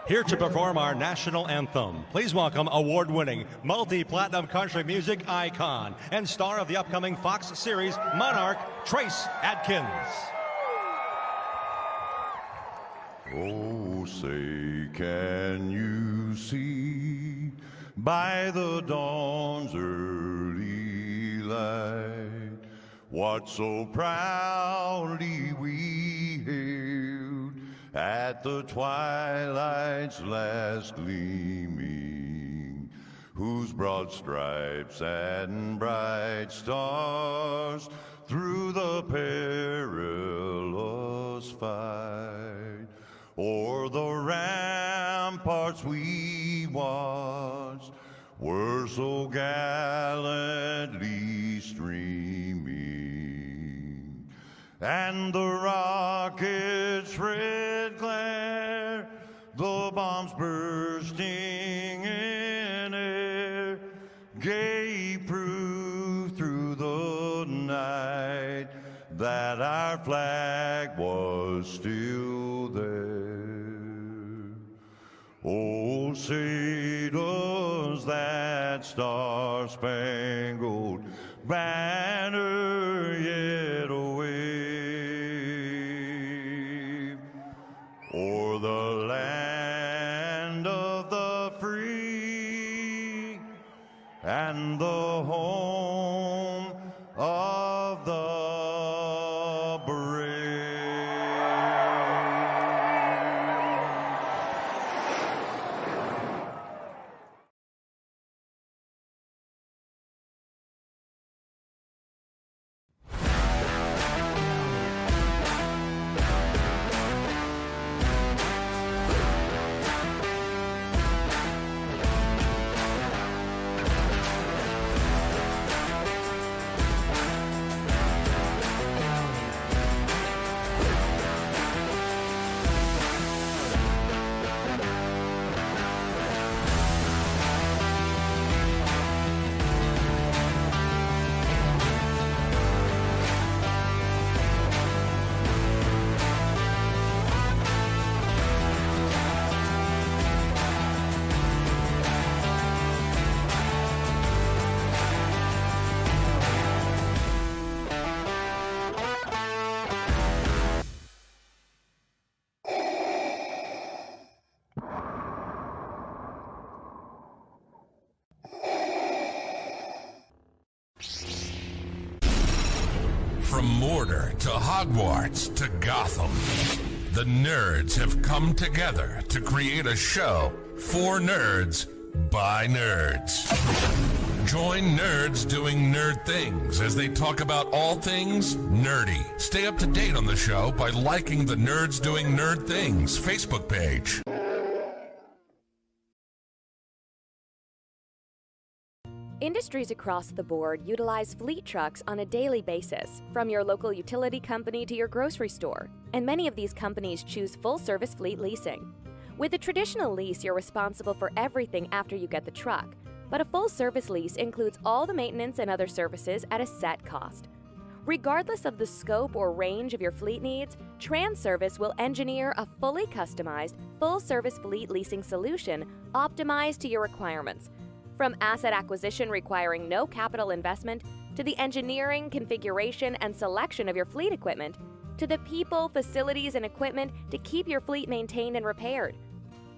Here to perform our national anthem, please welcome award-winning, multi-platinum country music icon and star of the upcoming Fox series Monarch, Trace Adkins. Oh, say, can you see by the dawn's early light what so proudly we hailed at the twilight's last gleaming, whose broad stripes and bright stars through the perilous fight o'er the ramparts we watched were so gallantly streaming, and the rockets' red glare, the bombs bursting in air, gave proof through the night that our flag was still there. Oh, say does that star-spangled banner yet wave o'er the land of the free and the home of the brave. From Mordor to Hogwarts to Gotham, the nerds have come together to create a show for nerds by nerds. Join nerds doing nerd things as they talk about all things nerdy. Stay up to date on the show by liking the Nerds Doing Nerd Things Facebook page. Industries across the board utilize fleet trucks on a daily basis, from your local utility company to your grocery store, and many of these companies choose full-service fleet leasing. With a traditional lease, you're responsible for everything after you get the truck, but a full-service lease includes all the maintenance and other services at a set cost. Regardless of the scope or range of your fleet needs, TranService will engineer a fully customized, full-service fleet leasing solution optimized to your requirements. From asset acquisition requiring no capital investment, to the engineering, configuration, and selection of your fleet equipment, to the people, facilities, and equipment to keep your fleet maintained and repaired.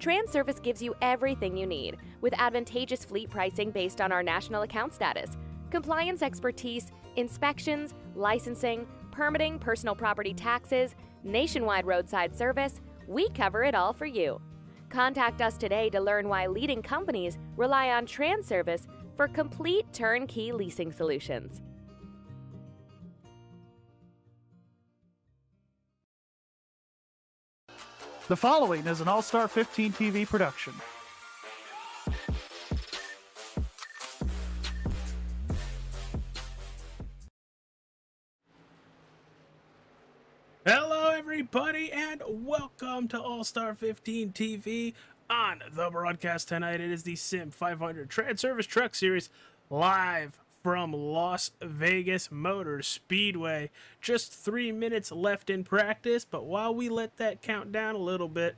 TranService gives you everything you need, with advantageous fleet pricing based on our national account status, compliance expertise, inspections, licensing, permitting, personal property taxes, nationwide roadside service. We cover it all for you. Contact us today to learn why leading companies rely on TranService for complete turnkey leasing solutions. The following is an All-Star 15 TV production. Hello everybody and welcome to All-Star 15 TV. On the broadcast tonight, it is the Sim500 TranService Truck Series live from Las Vegas Motor Speedway. Just 3 minutes left in practice, but while we let that count down a little bit,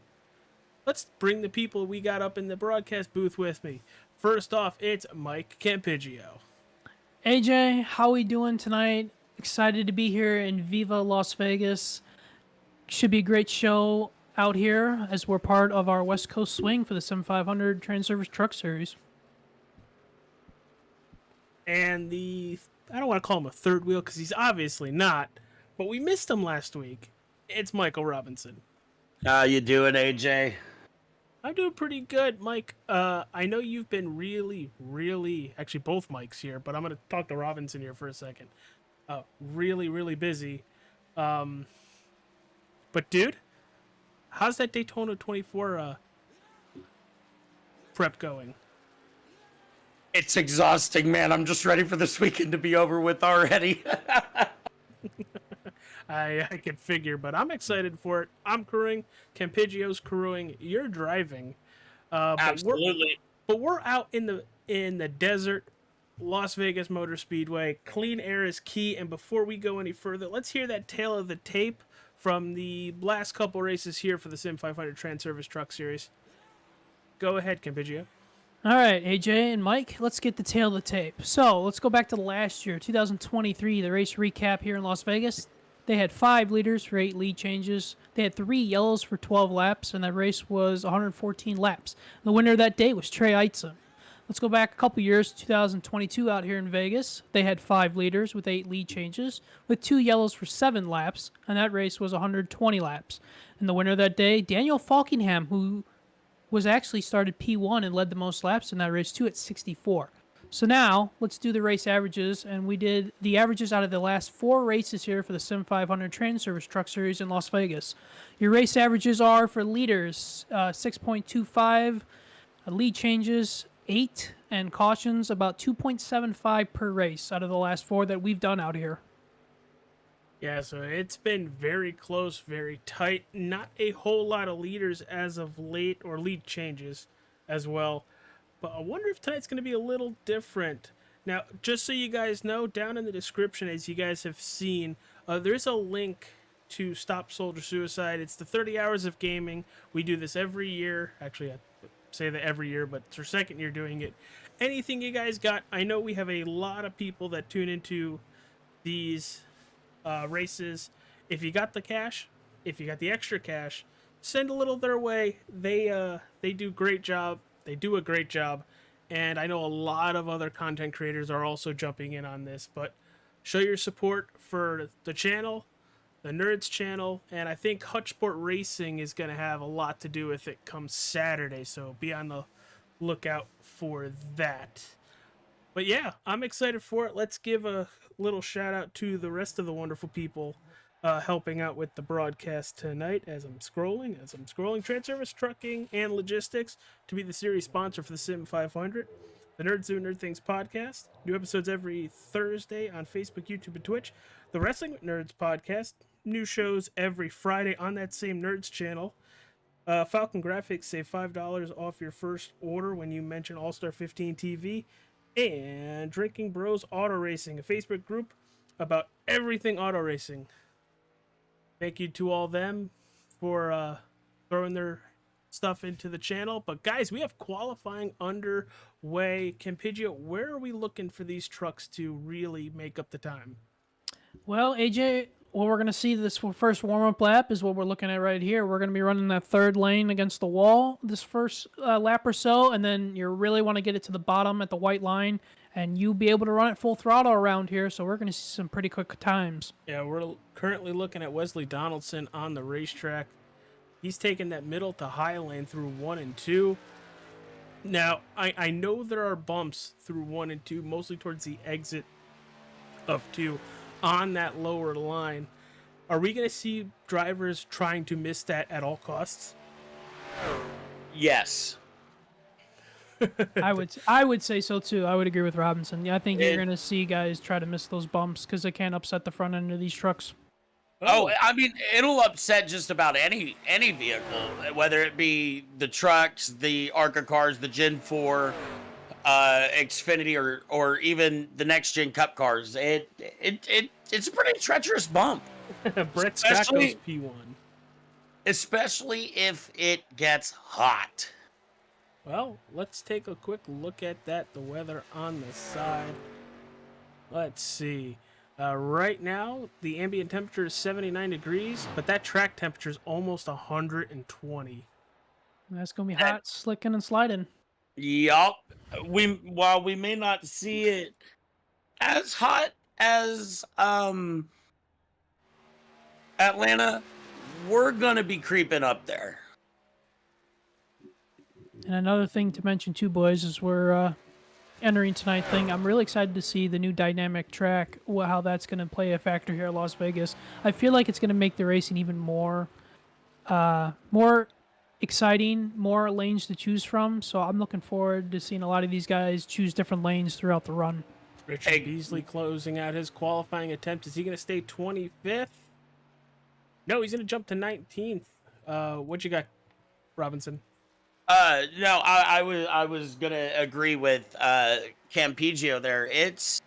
let's bring the people we got up in the broadcast booth with me. First off, it's Mike Campiggio. AJ, how we doing tonight? Excited to be here in Viva Las Vegas. Should be a great show out here as we're part of our West Coast swing for the Sim500 TranService Truck Series. And I don't want to call him a third wheel because he's obviously not, but we missed him last week. It's Michael Robinson. How you doing, AJ? I'm doing pretty good, Mike. I know you've been really, actually both Mikes here, but I'm going to talk to Robinson here for a second. Really busy. But dude, how's that Daytona 24 prep going? It's exhausting, man. I'm just ready for this weekend to be over with already. I can figure, but I'm excited for it. I'm crewing, Campiggio's crewing, you're driving. Absolutely. But we're out in the desert, Las Vegas Motor Speedway. Clean air is key, and before we go any further, let's hear that tale of the tape from the last couple races here for the Sim500 TranService Truck Series. Go ahead, Campiggio. All right, AJ and Mike, let's get the tail of the tape. So let's go back to last year, 2023, the race recap here in Las Vegas. They had 5 leaders for 8 lead changes. They had 3 yellows for 12 laps, and that race was 114 laps. The winner that day was Trey Eitzen. Let's go back a couple years, 2022 out here in Vegas. They had 5 leaders with 8 lead changes, with 2 yellows for 7 laps, and that race was 120 laps. And the winner that day, Daniel Falkingham, who was actually started P1 and led the most laps in that race too at 64. So now, let's do the race averages, and we did the averages out of the last 4 races here for the Sim500 TranService Truck Series in Las Vegas. Your race averages are for leaders, 6.25, lead changes, 8, and cautions, about 2.75 per race out of the last 4 that we've done out here. Yeah, so it's been very close, very tight. Not a whole lot of leaders as of late, or lead changes as well. But I wonder if tonight's going to be a little different. Now, just so you guys know, down in the description, as you guys have seen, there's a link to Stop Soldier Suicide. It's the 30 hours of gaming. We do this every year. Actually, I say that every year, but it's our second year doing it. Anything you guys got? I know we have a lot of people that tune into these races. If you got the cash, if you got the extra cash, send a little their way. They do great job. They do a great job, and I know a lot of other content creators are also jumping in on this, but show your support for the channel, the Nerds channel, and I think Hutchport Racing is going to have a lot to do with it come Saturday, so be on the lookout for that. But yeah, I'm excited for it. Let's give a little shout out to the rest of the wonderful people helping out with the broadcast tonight as I'm scrolling. TranService Trucking and Logistics to be the series sponsor for the Sim500. The Nerds Do Nerd Things podcast. New episodes every Thursday on Facebook, YouTube, and Twitch. The Wrestling with Nerds podcast. New shows every Friday on that same Nerds channel. Falcon Grafix, save $5 off your first order when you mention All-Star 15 TV. And Drinking Bros Auto Racing, a Facebook group about everything auto racing. Thank you to all them for throwing their stuff into the channel. But guys, we have qualifying underway. Campiggio, where are we looking for these trucks to really make up the time? Well, AJ, what we're going to see this first warm-up lap is what we're looking at right here. We're going to be running that 3rd lane against the wall this first lap or so, and then you really want to get it to the bottom at the white line, and you'll be able to run it full throttle around here, so we're going to see some pretty quick times. Yeah, we're currently looking at Wesley Donaldson on the racetrack. He's taking that middle to high lane through 1 and 2. Now, I know there are bumps through 1 and 2, mostly towards the exit of 2 on that lower line. Are we going to see drivers trying to miss that at all costs? Yes. I would say so too. I would agree with Robinson. Yeah, I think you're going to see guys try to miss those bumps because they can't upset the front end of these trucks. Oh, I mean, it'll upset just about any vehicle, whether it be the trucks, the ARCA cars, the Gen 4, Xfinity, or even the next gen Cup cars. It's a pretty treacherous bump. Brett Scott goes P1. especially if it gets hot. Well, let's take a quick look at that. The weather on the side. Let's see. Right now, the ambient temperature is 79 degrees, but that track temperature is almost 120. That's gonna be hot, slicking and sliding. Yup. While we may not see it as hot as Atlanta, we're gonna be creeping up there. And another thing to mention too, boys, is we're entering tonight's thing. I'm really excited to see the new dynamic track, how that's going to play a factor here at Las Vegas. I feel like it's going to make the racing even more exciting, more lanes to choose from. So I'm looking forward to seeing a lot of these guys choose different lanes throughout the run. Richard Beasley closing out his qualifying attempt. Is he going to stay 25th? No, he's going to jump to 19th. What you got, Robinson? No, I was gonna agree with Campigio there. It's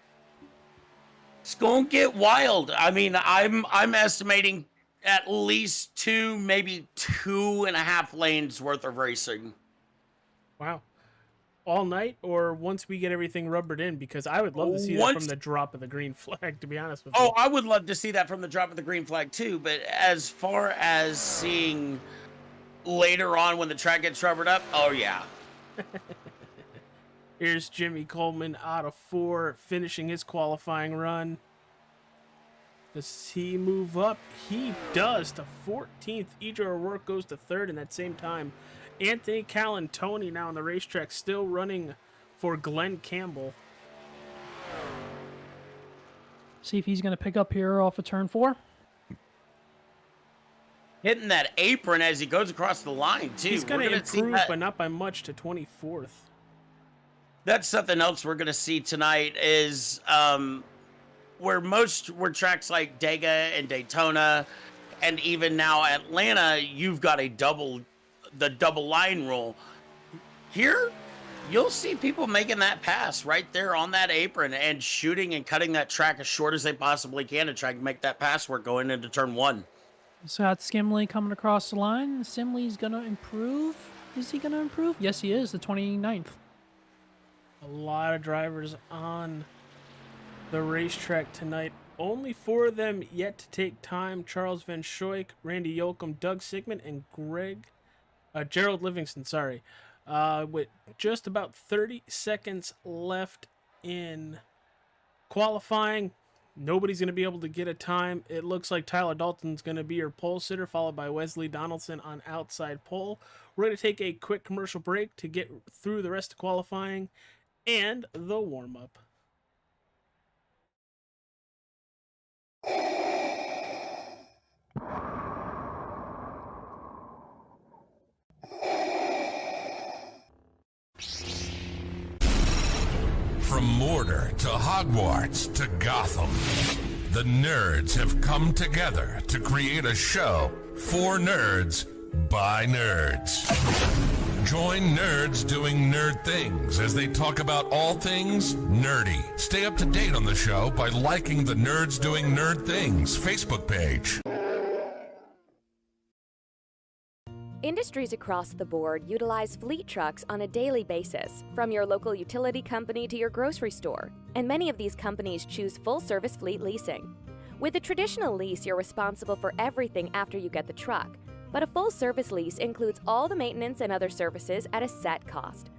gonna get wild. I mean, I'm estimating at least 2, maybe 2.5 lanes worth of racing. Wow. All night or once we get everything rubbered in? Because I would love to see that from the drop of the green flag, to be honest with you. Oh, I would love to see that from the drop of the green flag too, but as far as seeing later on when the track gets rubbered up, oh yeah. Here's Jimmy Coleman out of 4, finishing his qualifying run. Does he move up? He does to 14th. Idro O'Rourke goes to 3rd in that same time. Anthony Calantoni now on the racetrack, still running for Glenn Campbell. See if he's going to pick up here off of turn 4. Hitting that apron as he goes across the line, too. He's going to improve, but not by much, to 24th. That's something else we're going to see tonight is where tracks like Dega and Daytona and even now Atlanta, you've got the double line rule. Here, you'll see people making that pass right there on that apron and shooting and cutting that track as short as they possibly can to try to make that pass work going into turn 1. So got Skimley coming across the line. Skimley's going to improve. Is he going to improve? Yes, he is. The 29th. A lot of drivers on the racetrack tonight. Only 4 of them yet to take time. Charles Van Schoik, Randy Yoakum, Doug Sigmund, and Gerald Livingston, sorry. With just about 30 seconds left in qualifying. Nobody's going to be able to get a time. It looks like Tyler Dalton's going to be your pole sitter, followed by Wesley Donaldson on outside pole. We're going to take a quick commercial break to get through the rest of qualifying and the warm-up. From Mordor to Hogwarts to Gotham, the nerds have come together to create a show for nerds by nerds. Join nerds doing nerd things as they talk about all things nerdy. Stay up to date on the show by liking the Nerds Doing Nerd Things Facebook page. Industries across the board utilize fleet trucks on a daily basis, from your local utility company to your grocery store, and many of these companies choose full-service fleet leasing. With a traditional lease, you're responsible for everything after you get the truck, but a full-service lease includes all the maintenance and other services at a set cost.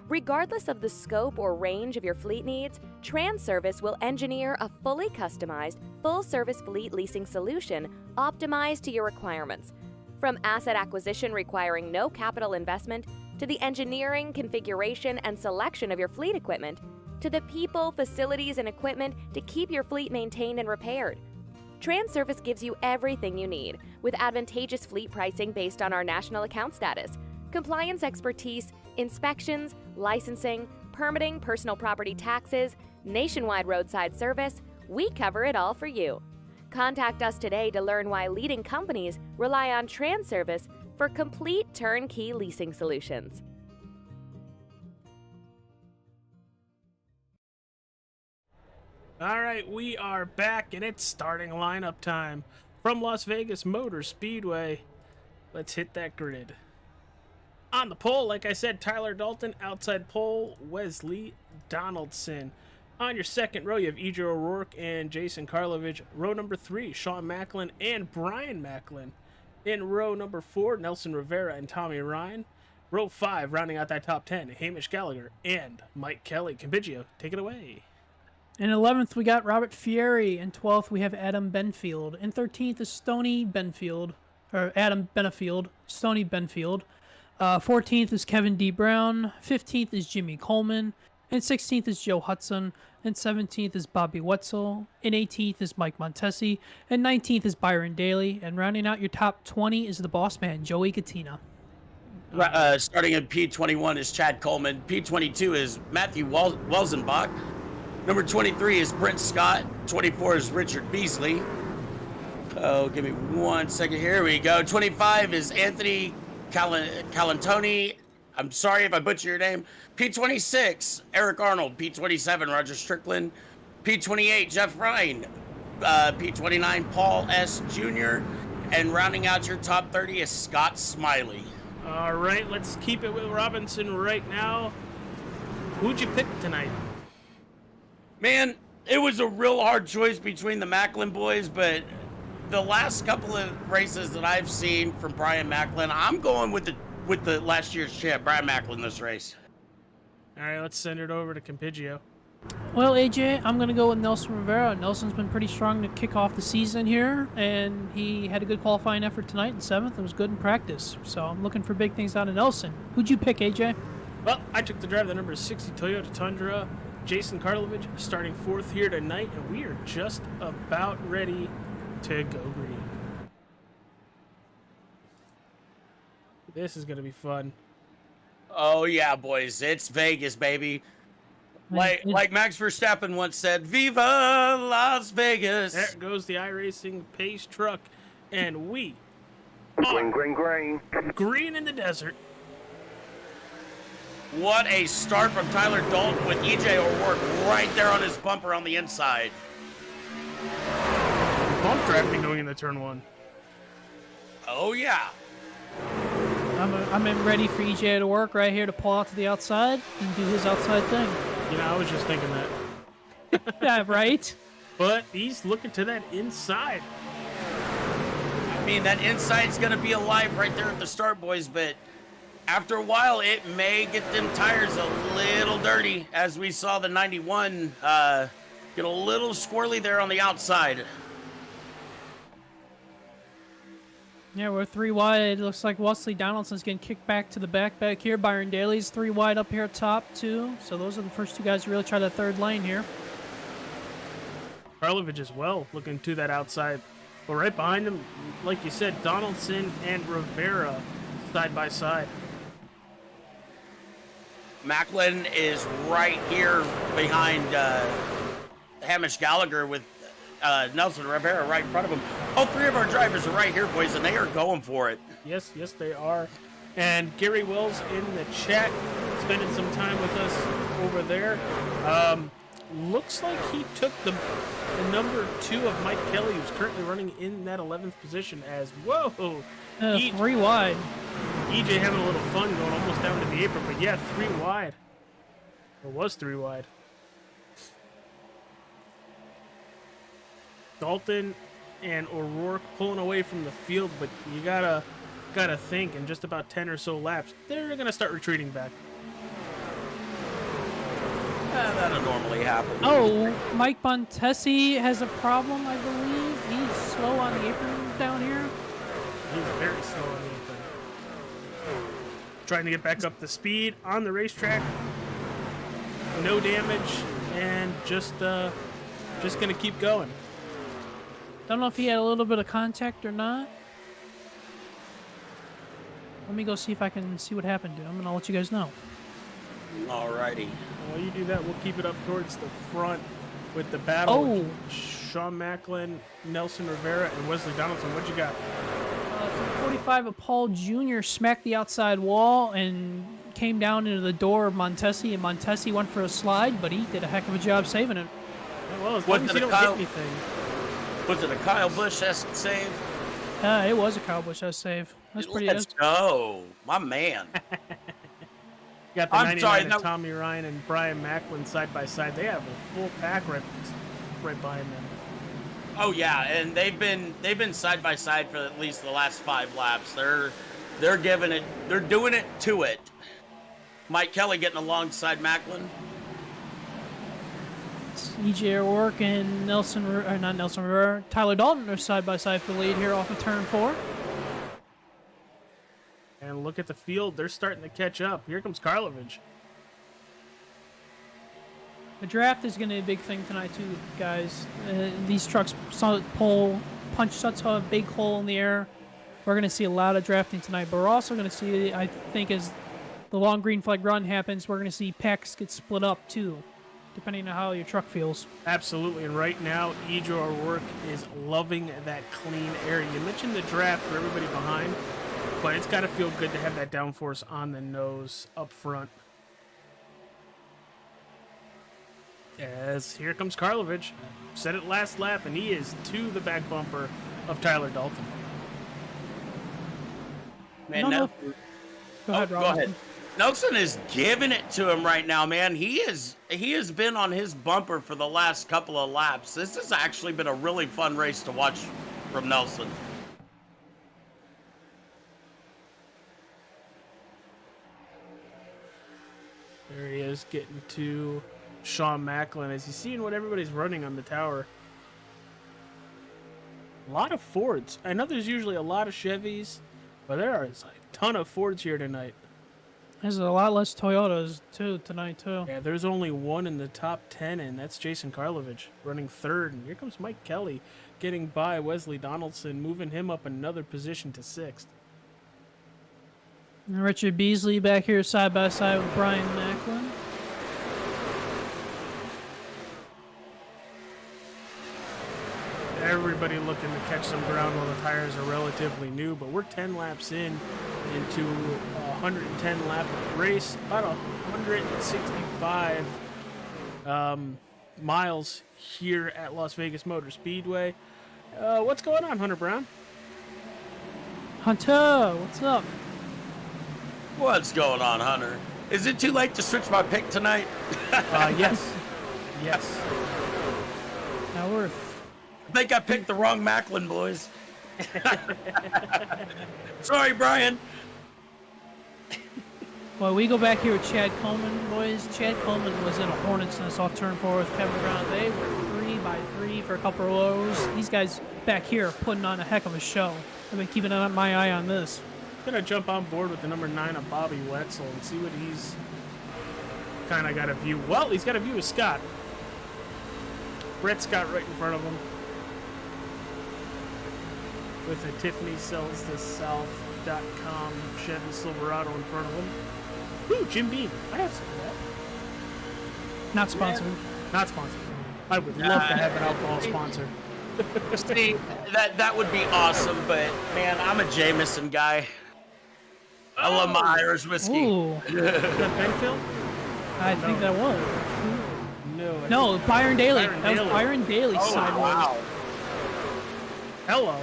Regardless of the scope or range of your fleet needs, TranService will engineer a fully customized, full-service fleet leasing solution optimized to your requirements. From asset acquisition requiring no capital investment, to the engineering, configuration, and selection of your fleet equipment, to the people, facilities, and equipment to keep your fleet maintained and repaired. TranService gives you everything you need, with advantageous fleet pricing based on our national account status, compliance expertise, inspections, licensing, permitting, personal property taxes, nationwide roadside service. We cover it all for you. Contact us today to learn why leading companies rely on TranService for complete turnkey leasing solutions. All right, we are back, and it's starting lineup time from Las Vegas Motor Speedway. Let's hit that grid. On the pole, like I said, Tyler Dalton. Outside pole, Wesley Donaldson. On your second row, you have EJ O'Rourke and Jason Karlovich. Row number 3, Sean Macklin and Brian Macklin. In row number 4, Nelson Rivera and Tommy Ryan. Row 5, rounding out that top 10, Hamish Gallagher and Mike Kelly. Compigio, take it away. In 11th, we got Robert Fieri. In 12th, we have Adam Benfield. In 13th is Stony Benfield, or Adam Benefield, Stony Benfield. 14th is Kevin D. Brown. 15th is Jimmy Coleman. And 16th is Joe Hudson. And 17th is Bobby Wetzel. And 18th is Mike Montesi. And 19th is Byron Daly. And rounding out your top 20 is the boss man, Joey Katina. Starting at P21 is Chad Coleman. P22 is Matthew Welzenbach. Number 23 is Brent Scott. 24 is Richard Beasley. Oh, give me 1 second. Here we go. 25 is Anthony Calantoni. I'm sorry if I butcher your name. P26, Eric Arnold. P27, Roger Strickland. P28, Jeff Ryan. P29, Paul S. Jr. And rounding out your top 30 is Scott Smiley. All right, let's keep it with Robinson right now. Who'd you pick tonight? Man, it was a real hard choice between the Macklin boys, but the last couple of races that I've seen from Brian Macklin, I'm going with the last year's champ, Brian Macklin, this race. All right, let's send it over to Compigio. Well, AJ, I'm going to go with Nelson Rivera. Nelson's been pretty strong to kick off the season here, and he had a good qualifying effort tonight in 7th and was good in practice. So I'm looking for big things out of Nelson. Who'd you pick, AJ? Well, I took the drive, the number 60 Toyota Tundra. Jason Karlovich starting 4th here tonight, and we are just about ready to go green. This is going to be fun. Oh, yeah, boys. It's Vegas, baby. Like Max Verstappen once said, Viva Las Vegas. There goes the iRacing pace truck, and we Green. green in the desert. What a start from Tyler Dalton with EJ O'Rourke right there on his bumper on the inside. Bump drafting going into turn 1. Oh, yeah. I'm ready for EJ to work right here to pull out to the outside and do his outside thing. You know, I was just thinking that. Yeah, right? But he's looking to that inside. I mean, that inside's going to be alive right there at the start, boys, but after a while, it may get them tires a little dirty, as we saw the 91 get a little squirrely there on the outside. Yeah, we're 3 wide. Looks like Wesley Donaldson's getting kicked back to the back here. Byron Daly's 3 wide up here at top, too. So those are the first 2 guys to really try that third lane here. Karlovich as well, looking to that outside. But right behind him, like you said, Donaldson and Rivera side by side. Macklin is right here behind Hamish Gallagher with Nelson Rivera right in front of him. All 3 of our drivers are right here, boys, and they are going for it. Yes, they are. And Gary Wills in the chat, spending some time with us over there. Looks like he took the number 2 of Mike Kelly, who's currently running in that 11th position as, whoa! 3 wide. EJ having a little fun going almost down to the apron, but yeah, 3 wide. Or was 3 wide. Dalton and O'Rourke pulling away from the field, but you gotta think in just about 10 or so laps, they're gonna start retreating back. That'll normally happen. Oh, Mike Montesi has a problem, I believe. He's slow on the apron down here. He's very slow on the apron. Trying to get back up to speed on the racetrack. No damage, and just gonna keep going. Don't know if he had a little bit of contact or not. Let me go see if I can see what happened to him, and I'll let you guys know. Alrighty. While you do that, we'll keep it up towards the front with the battle. Oh. Sean Macklin, Nelson Rivera, and Wesley Donaldson. What you got? 45 of Paul Jr. smacked the outside wall and came down into the door of Montesi, and Montesi went for a slide, but he did a heck of a job saving it. Well, as long as you don't hit anything. Was it a Kyle Busch-esque save? It was a Cowboy shot save. That's pretty Let's good. go, my man. Got the I'm 99 sorry, of no- Tommy Ryan and Brian Macklin side by side. They have a full pack right behind them. Oh yeah, and they've been side by side for at least the last 5 laps. They're giving it. They're doing it to it. Mike Kelly getting alongside Macklin. EJ O'Rourke and Tyler Dalton are side by side for the lead here off of turn 4. And look at the field. They're starting to catch up. Here comes Karlovich. The draft is going to be a big thing tonight too, guys. These trucks punch such a big hole in the air. We're going to see a lot of drafting tonight, but we're also going to see, I think, as the long green flag run happens, we're going to see packs get split up too, depending on how your truck feels. Absolutely. And right now, EJ O'Rourke is loving that clean air. You mentioned the draft for everybody behind, but it's got to feel good to have that downforce on the nose up front. As here comes Karlovich. Said it last lap, and he is to the back bumper of Tyler Dalton. Man, Go ahead, go Robinson. ahead. Nelson is giving it to him right now, man. He has been on his bumper for the last couple of laps. This has actually been a really fun race to watch from Nelson. There he is, getting to Sean Macklin as he's seeing what everybody's running on the tower. A lot of Fords. I know there's usually a lot of Chevys, but there is a ton of Fords here tonight. There's a lot less Toyotas too tonight too. Yeah, there's only one in the top 10, and that's Jason Karlovich running third. And here comes Mike Kelly getting by Wesley Donaldson, moving him up another position to 6th. And Richard Beasley back here side by side with Brian Macklin. Everybody looking to catch some ground while the tires are relatively new, but we're 10 laps into a 110 lap race, about 165 miles here at Las Vegas Motor Speedway. What's going on, Hunter Brown? Hunter, what's up? What's going on, Hunter? Is it too late to switch my pick tonight? Yes. Yes. Now we're I think I picked the wrong Macklin, boys. Sorry, Brian. Well, we go back here with Chad Coleman, boys. Chad Coleman was in a hornet's nest off turn 4 with Kevin Brown. They were 3 by 3 for a couple of rows. These guys back here are putting on a heck of a show. I've been keeping my eye on this. Gonna jump on board with the number 9 of Bobby Wetzel and see what he's kind of got a view. Well, he's got a view of Scott. Brett Scott right in front of him. With a Tiffany sells the South.com Chevy Silverado in front of him. Ooh, Jim Beam. I have some of that. Not sponsored. Not sponsored. I would love to have an alcohol sponsor. See, that would be awesome, but man, I'm a Jameson guy. I love my Irish whiskey. Ooh, Is that Benfield? I think that was. No. No, Byron Daly. Byron That was Daly. Byron Daly's Oh, sideways. wow. Hello.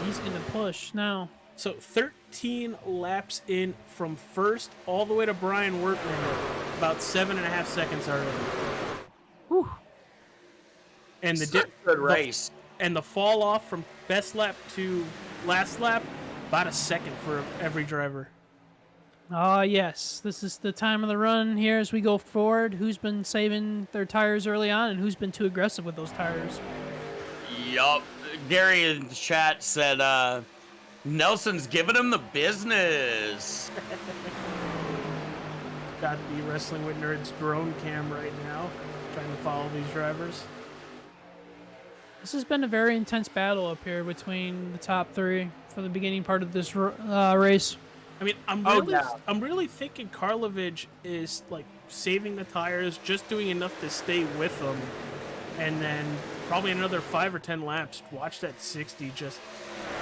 He's going to push now. So 13 laps in from first all the way to Brian Workman. About 7.5 seconds already. Whew. And the Such a good race. And the fall off from best lap to last lap, about a second for every driver. Yes. This is the time of the run here as we go forward. Who's been saving their tires early on and who's been too aggressive with those tires? Yup. Gary in the chat said, Nelson's giving him the business. Got the Wrestling with Nerds drone cam right now, trying to follow these drivers. This has been a very intense battle up here between the top 3 for the beginning part of this race. I mean, I'm really thinking Karlovich is like saving the tires, just doing enough to stay with them, and then probably another 5 or 10 laps. Watch that 60 just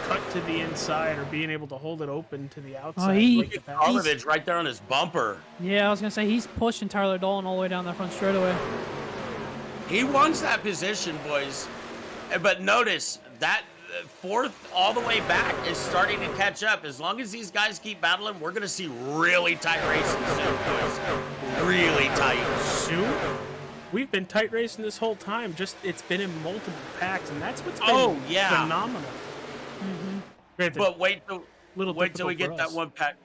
cut to the inside or being able to hold it open to the outside. Look at Karlovich right there on his bumper. Yeah, I was gonna say he's pushing Tyler Dolan all the way down that front straightaway. He wants that position, boys. But notice that fourth all the way back is starting to catch up. As long as these guys keep battling, we're going to see really tight racing soon, boys. Really tight. Soon? We've been tight racing this whole time. Just it's been in multiple packs, and that's what's been phenomenal. Granted, But wait till we get that one pack.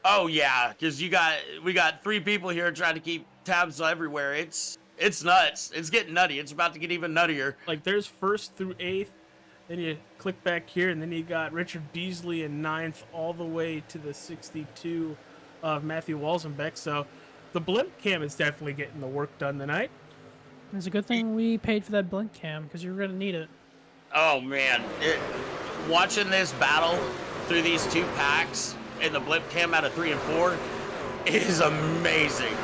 Oh yeah, because we got 3 people here trying to keep tabs everywhere. It's nuts. It's getting nutty. It's about to get even nuttier. Like there's 1st through 8th, then you click back here, and then you got Richard Beasley in 9th all the way to the 62 of Matthew Walzenbeck. So the blimp cam is definitely getting the work done tonight. It's a good thing we paid for that blink cam because you're gonna need it. Oh man, watching this battle through these 2 packs and the blip cam out of 3 and 4 is amazing.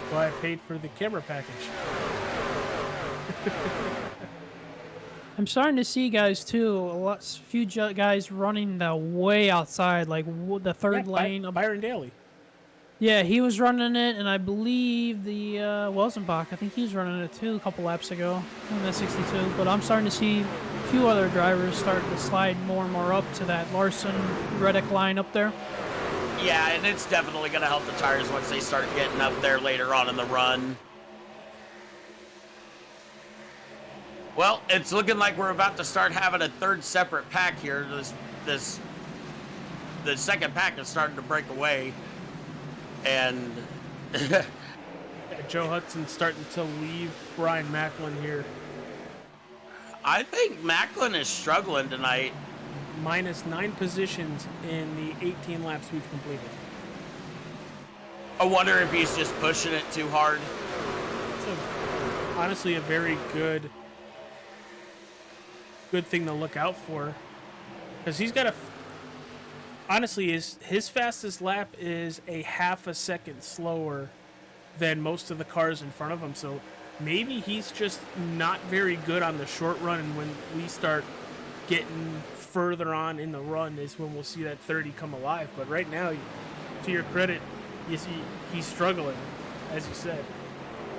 Why I paid for the camera package. I'm starting to see guys too. Few guys running the way outside, like the third lane. Byron Daly. Yeah, he was running it, and I believe the Welsenbach, I think he was running it too a couple laps ago in that 62. But I'm starting to see a few other drivers starting to slide more and more up to that Larson-Reddick line up there. Yeah, and it's definitely going to help the tires once they start getting up there later on in the run. Well, it's looking like we're about to start having a 3rd separate pack here. The 2nd pack is starting to break away. And Joe Hudson's starting to leave Brian Macklin here. I think Macklin is struggling tonight. Minus 9 positions in the 18 laps we've completed. I wonder if he's just pushing it too hard. It's honestly a very good thing to look out for, because he's got honestly his fastest lap is a half a second slower than most of the cars in front of him. So maybe he's just not very good on the short run, and when we start getting further on in the run is when we'll see that 30 come alive. But right now, to your credit, you see he's struggling, as you said.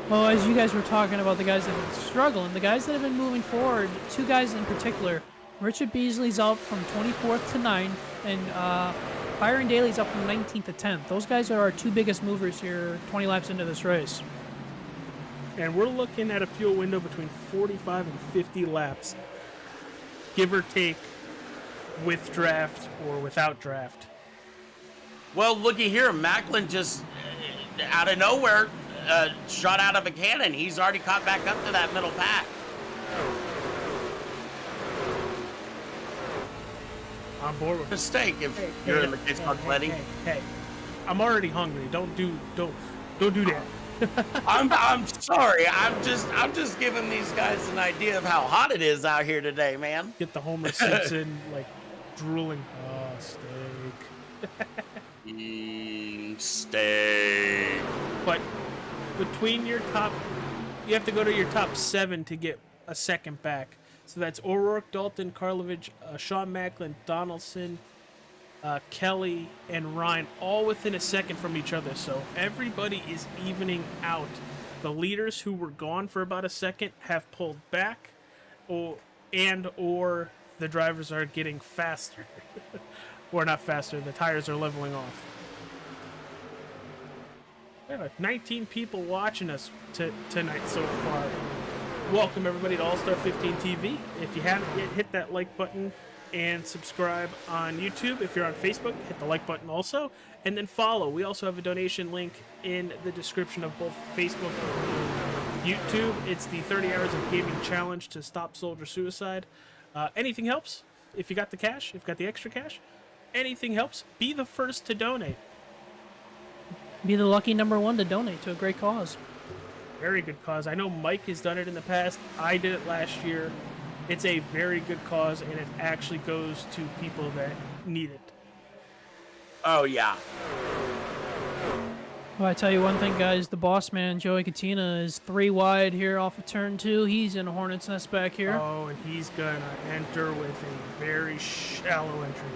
Well, as you guys were talking about the guys that have been struggling, the guys that have been moving forward, 2 guys in particular, Richard Beasley's up from 24th to 9th, and Byron Daly's up from 19th to 10th. Those guys are our 2 biggest movers here 20 laps into this race. And we're looking at a fuel window between 45 and 50 laps, give or take, with draft or without draft. Well, looky here. Macklin just, out of nowhere, shot out of a cannon. He's already caught back up to that middle pack. On board with Mistake if you're in the case of Letty. Hey, I'm already hungry. Don't do that. I'm sorry. I'm just giving these guys an idea of how hot it is out here today, man. Get the Homer Simpson like drooling. Oh, steak. Steak. But between your top, you have to go to your top 7 to get a second back. So that's O'Rourke, Dalton, Karlovich, Sean Macklin, Donaldson, Kelly, and Ryan, all within a second from each other. So everybody is evening out. The leaders who were gone for about a second have pulled back, or the drivers are getting faster. Or not faster, the tires are leveling off. We have 19 people watching us tonight so far. Welcome everybody to All-Star 15 TV. If you haven't yet, hit that like button and subscribe on YouTube. If you're on Facebook, hit the like button also, and then follow. We also have a donation link in the description of both Facebook and YouTube. It's the 30 Hours of Gaming Challenge to stop soldier suicide. Anything helps. If you got the cash, if you've got the extra cash, anything helps. Be the first to donate. Be the lucky number 1 to donate to a great cause. Very good cause. I know Mike has done it in the past. I did it last year. It's a very good cause, and it actually goes to people that need it. Oh, yeah. Well, I tell you one thing, guys. The boss man, Joey Katina, is 3 wide here off of turn 2. He's in a hornet's nest back here. Oh, and he's going to enter with a very shallow entry.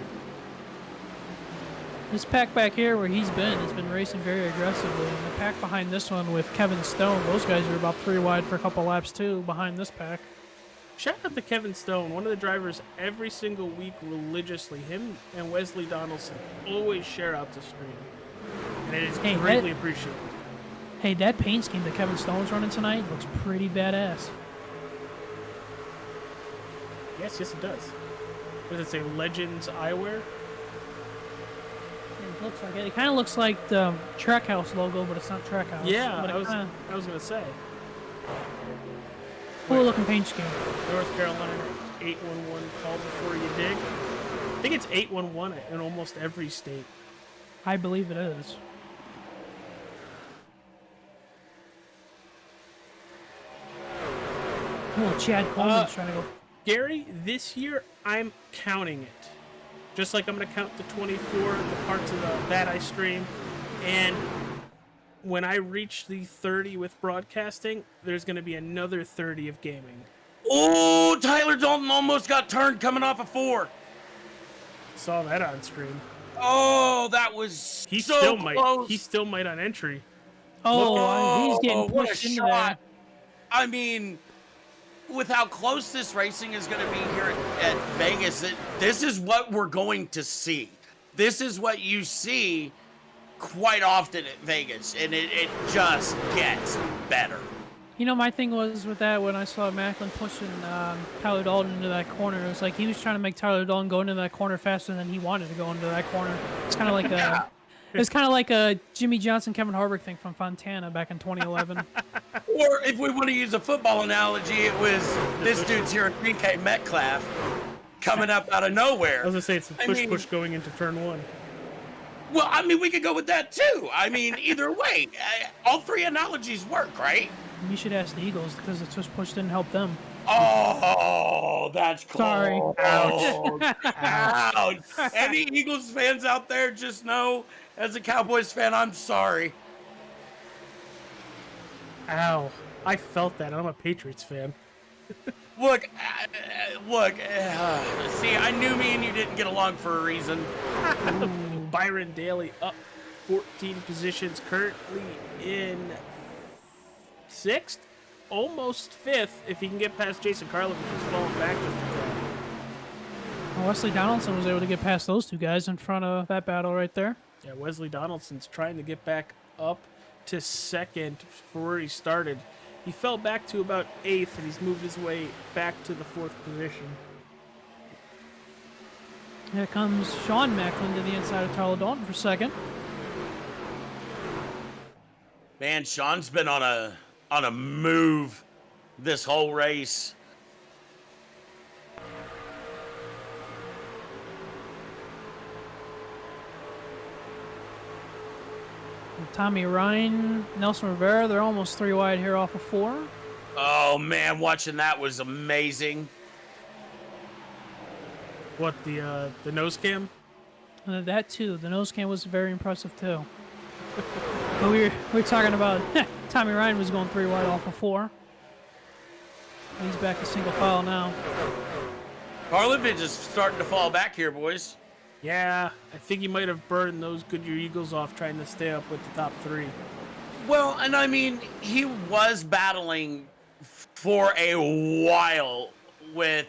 This pack back here where he's been racing very aggressively. And the pack behind this one with Kevin Stone, those guys are about 3 wide for a couple laps too behind this pack. Shout out to Kevin Stone, one of the drivers every single week religiously. Him and Wesley Donaldson always share out the stream. And it is greatly appreciated. Hey, that paint scheme that Kevin Stone's running tonight looks pretty badass. Yes, it does. What does it say? Legends Eyewear? It looks like it. It kind of looks like the Trackhouse logo, but it's not Trackhouse. Yeah, but I was going to say. Cool looking paint scheme. North Carolina 811 call before you dig. I think it's 811 in almost every state. I believe it is. Oh, Chad Coleman's trying to go. Gary, this year I'm counting it. Just like I'm going to count the 24, the parts of that I stream. And when I reach the 30 with broadcasting, there's going to be another 30 of gaming. Oh, Tyler Dalton almost got turned coming off of 4. Saw that on stream. Oh, that was He so still close. He still might on entry. Oh, he's getting what a pushed into shot. that. I mean, with how close this racing is going to be here at Vegas, this is what we're going to see. This is what you see quite often at Vegas, and it just gets better. You know, my thing was with that when I saw Macklin pushing Tyler Dalton into that corner, it was like he was trying to make Tyler Dalton go into that corner faster than he wanted to go into that corner. It's kind of like a, it's kind of like a Jimmy Johnson, Kevin Harvick thing from Fontana back in 2011. Or if we want to use a football analogy, it was this dude's here in Drinkin Metcalf coming up out of nowhere. I was going to say it's a push going into turn 1. Well, I mean, we could go with that too. I mean, either way, all 3 analogies work, right? You should ask the Eagles because the tush push didn't help them. Oh, that's close. Sorry. Ouch. Ouch. Any Eagles fans out there, just know, as a Cowboys fan, I'm sorry. Ow. I felt that. I'm a Patriots fan. Look, see, I knew me and you didn't get along for a reason. Byron Daly up 14 positions, currently in 6th, almost 5th, if he can get past Jason Karlovic, who's falling back just a bit. Well, Wesley Donaldson was able to get past those 2 guys in front of that battle right there. Yeah, Wesley Donaldson's trying to get back up to 2nd for where he started. He fell back to about 8th, and he's moved his way back to the 4th position. Here comes Sean Macklin to the inside of Tyler Dalton for 2nd. Man, Sean's been on a move this whole race. Tommy Ryan, Nelson Rivera, they're almost 3 wide here off of 4. Oh man, watching that was amazing. What, the nose cam? That too. The nose cam was very impressive too. But we were talking about Tommy Ryan was going 3 wide off of 4. He's back to single file now. Karlovic is starting to fall back here, boys. Yeah, I think he might have burned those Goodyear Eagles off trying to stay up with the top 3. Well, and I mean, he was battling for a while with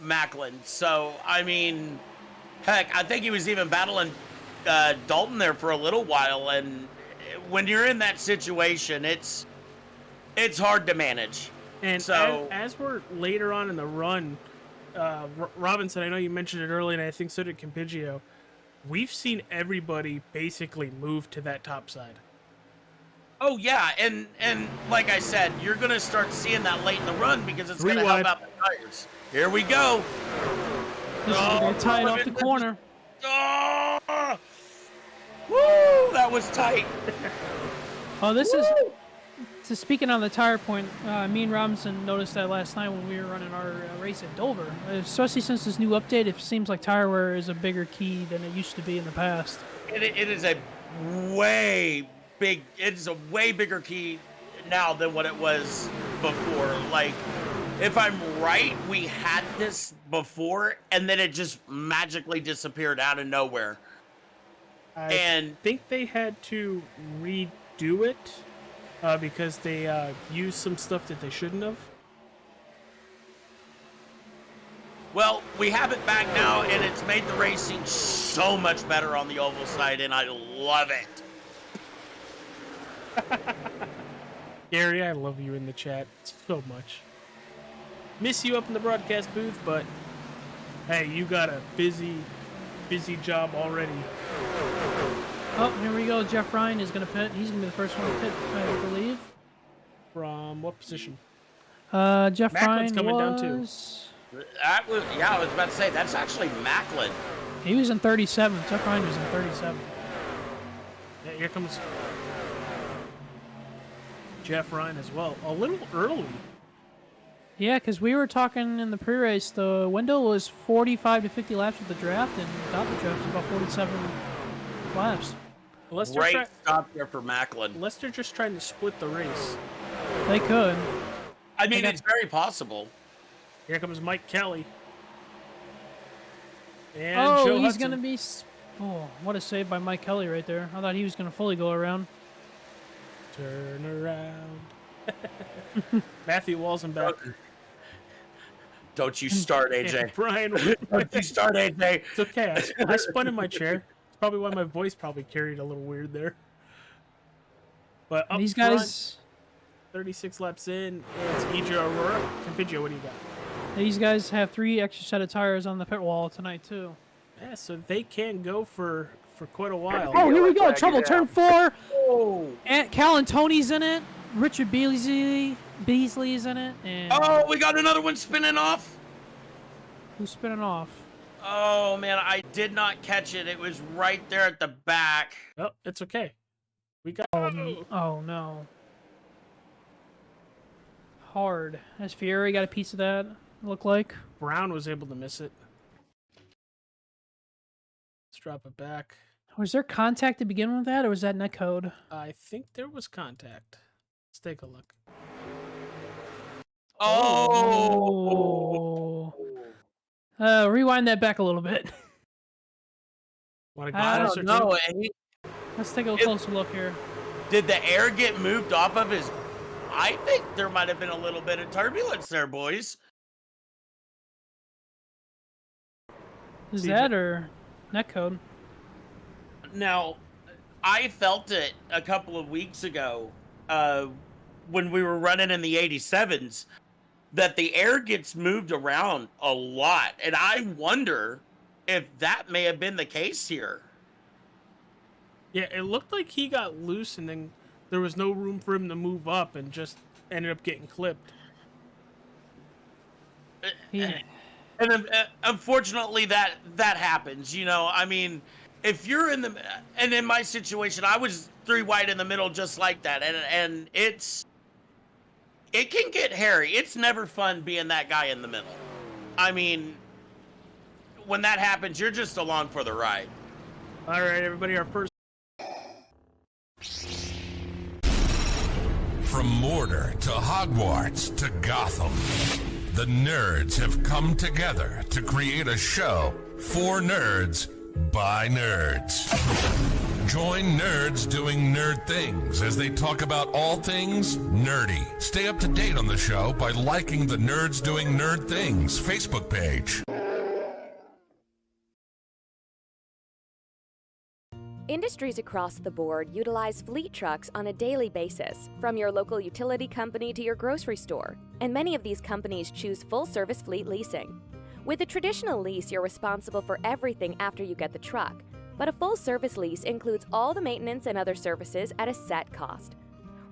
Macklin. So, I mean, heck, I think he was even battling Dalton there for a little while. And when you're in that situation, it's hard to manage. And so, as we're later on in the run, Robinson, I know you mentioned it earlier, and I think so did Campigio. We've seen everybody basically move to that top side. oh yeah, and like I said, you're gonna start seeing that late in the run because it's 3 gonna wide. help out the tires. Here we go. This is gonna get tied off the corner. Oh, woo! That was tight. Oh, this is. So speaking on the tire point, me and Robinson noticed that last night when we were running our race at Dover. Especially since this new update, it seems like tire wear is a bigger key than it used to be in the past. It is a way big. It's a way bigger key now than what it was before. Like, if I'm right, we had this before, and then it just magically disappeared out of nowhere. I think they had to redo it because they used some stuff that they shouldn't have. Well, we have it back now, and it's made the racing so much better on the oval side, and I love it. Gary, I love you in the chat so much. Miss you up in the broadcast booth, but hey, you got a busy job already. Oh, here we go. Jeff Ryan is going to pit. He's going to be the first one to pit, I believe. From what position? Jeff Macklin's Ryan coming was... down too. That was, yeah, I was about to say, that's actually Macklin. He was in 37. Jeff Ryan was in 37. Yeah, here comes Jeff Ryan as well. A little early. Yeah, because we were talking in the pre-race, the window was 45 to 50 laps with the draft, and without the draft, it's about 47 laps. Unless Great stop there for Macklin. Unless they're just trying to split the race. They could. I mean, it's very possible. Here comes Mike Kelly. And Oh, Joe he's Hudson. going to be... Oh, what a save by Mike Kelly right there. I thought he was going to fully go around. Turn around. Matthew Walzenbeck. Don't you start, AJ. Brian. Don't you start, AJ. It's okay. I spun in my chair. It's probably why my voice probably carried a little weird there. But up These front, guys... 36 laps in, it's EJ Aurora. Campigio, what do you got? These guys have 3 extra set of tires on the pit wall tonight, too. Yeah, so they can go for quite a while. Oh, here we go. Drag it Trouble, out. turn 4. Oh. And Callan Tony's in it. Richard Beasley is in it. And Oh, we got another one spinning off. who's spinning off? Oh, man, I did not catch it. It was right there at the back. Oh, it's okay. We got... Oh, no. Hard. Has Fieri got a piece of that, look like? Brown was able to miss it. Let's drop it back. Was there contact to begin with that, or was that netcode? I think there was contact. Let's take a look. Oh. Rewind that back a little bit. Want to I go don't know. Let's take a closer look here. Did the air get moved off of his... I think there might have been a little bit of turbulence there, boys. Is that or netcode? Now, I felt it a couple of weeks ago when we were running in the 87s that the air gets moved around a lot. And I wonder if that may have been the case here. Yeah, it looked like he got loose and then there was no room for him to move up and just ended up getting clipped. Yeah. And unfortunately, that happens. You know, I mean, if you're in the... And in my situation, I was 3 wide in the middle just like that. And it can get hairy. It's never fun being that guy in the middle. I mean, when that happens, you're just along for the ride. All right, everybody, our first... From Mordor to Hogwarts to Gotham, the nerds have come together to create a show for nerds by nerds. Join nerds doing nerd things as they talk about all things nerdy. Stay up to date on the show by liking the Nerds Doing Nerd Things Facebook page. Industries across the board utilize fleet trucks on a daily basis, from your local utility company to your grocery store, and many of these companies choose full-service fleet leasing. With a traditional lease, you're responsible for everything after you get the truck, but a full-service lease includes all the maintenance and other services at a set cost.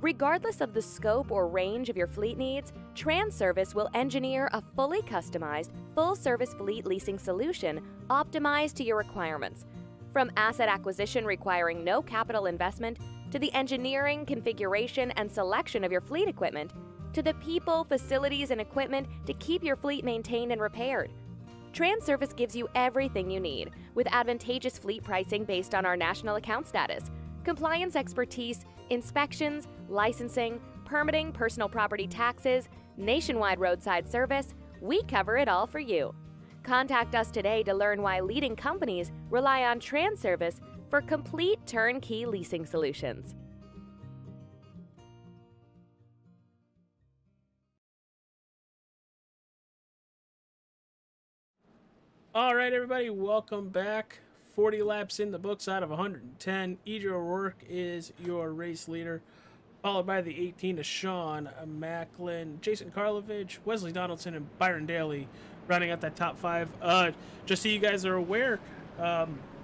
Regardless of the scope or range of your fleet needs, TranService will engineer a fully customized, full-service fleet leasing solution optimized to your requirements. From asset acquisition requiring no capital investment, to the engineering, configuration, and selection of your fleet equipment, to the people, facilities, and equipment to keep your fleet maintained and repaired. TranService gives you everything you need, with advantageous fleet pricing based on our national account status, compliance expertise, inspections, licensing, permitting, personal property taxes, nationwide roadside service, we cover it all for you. Contact us today to learn why leading companies rely on TranService for complete turnkey leasing solutions. All right, everybody, welcome back. 40 laps in the books out of 110. EJ O'Rourke is your race leader, followed by the 18 to Sean Macklin, Jason Karlovich, Wesley Donaldson, and Byron Daly running out that top 5. Just so you guys are aware,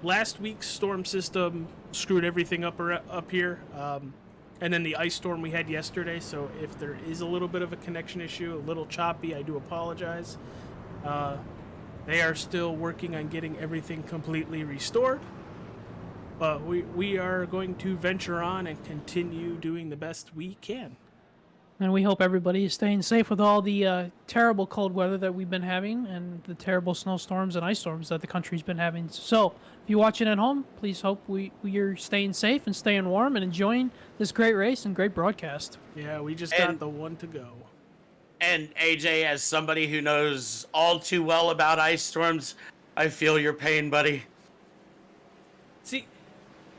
last week's storm system screwed everything up here, and then the ice storm we had yesterday, so if there is a little bit of a connection issue, a little choppy, I do apologize. They are still working on getting everything completely restored, but we are going to venture on and continue doing the best we can. And we hope everybody is staying safe with all the terrible cold weather that we've been having and the terrible snowstorms and ice storms that the country's been having. So if you're watching at home, please hope you're staying safe and staying warm and enjoying this great race and great broadcast. Yeah, we just got the one to go. And AJ, as somebody who knows all too well about ice storms, I feel your pain, buddy. See,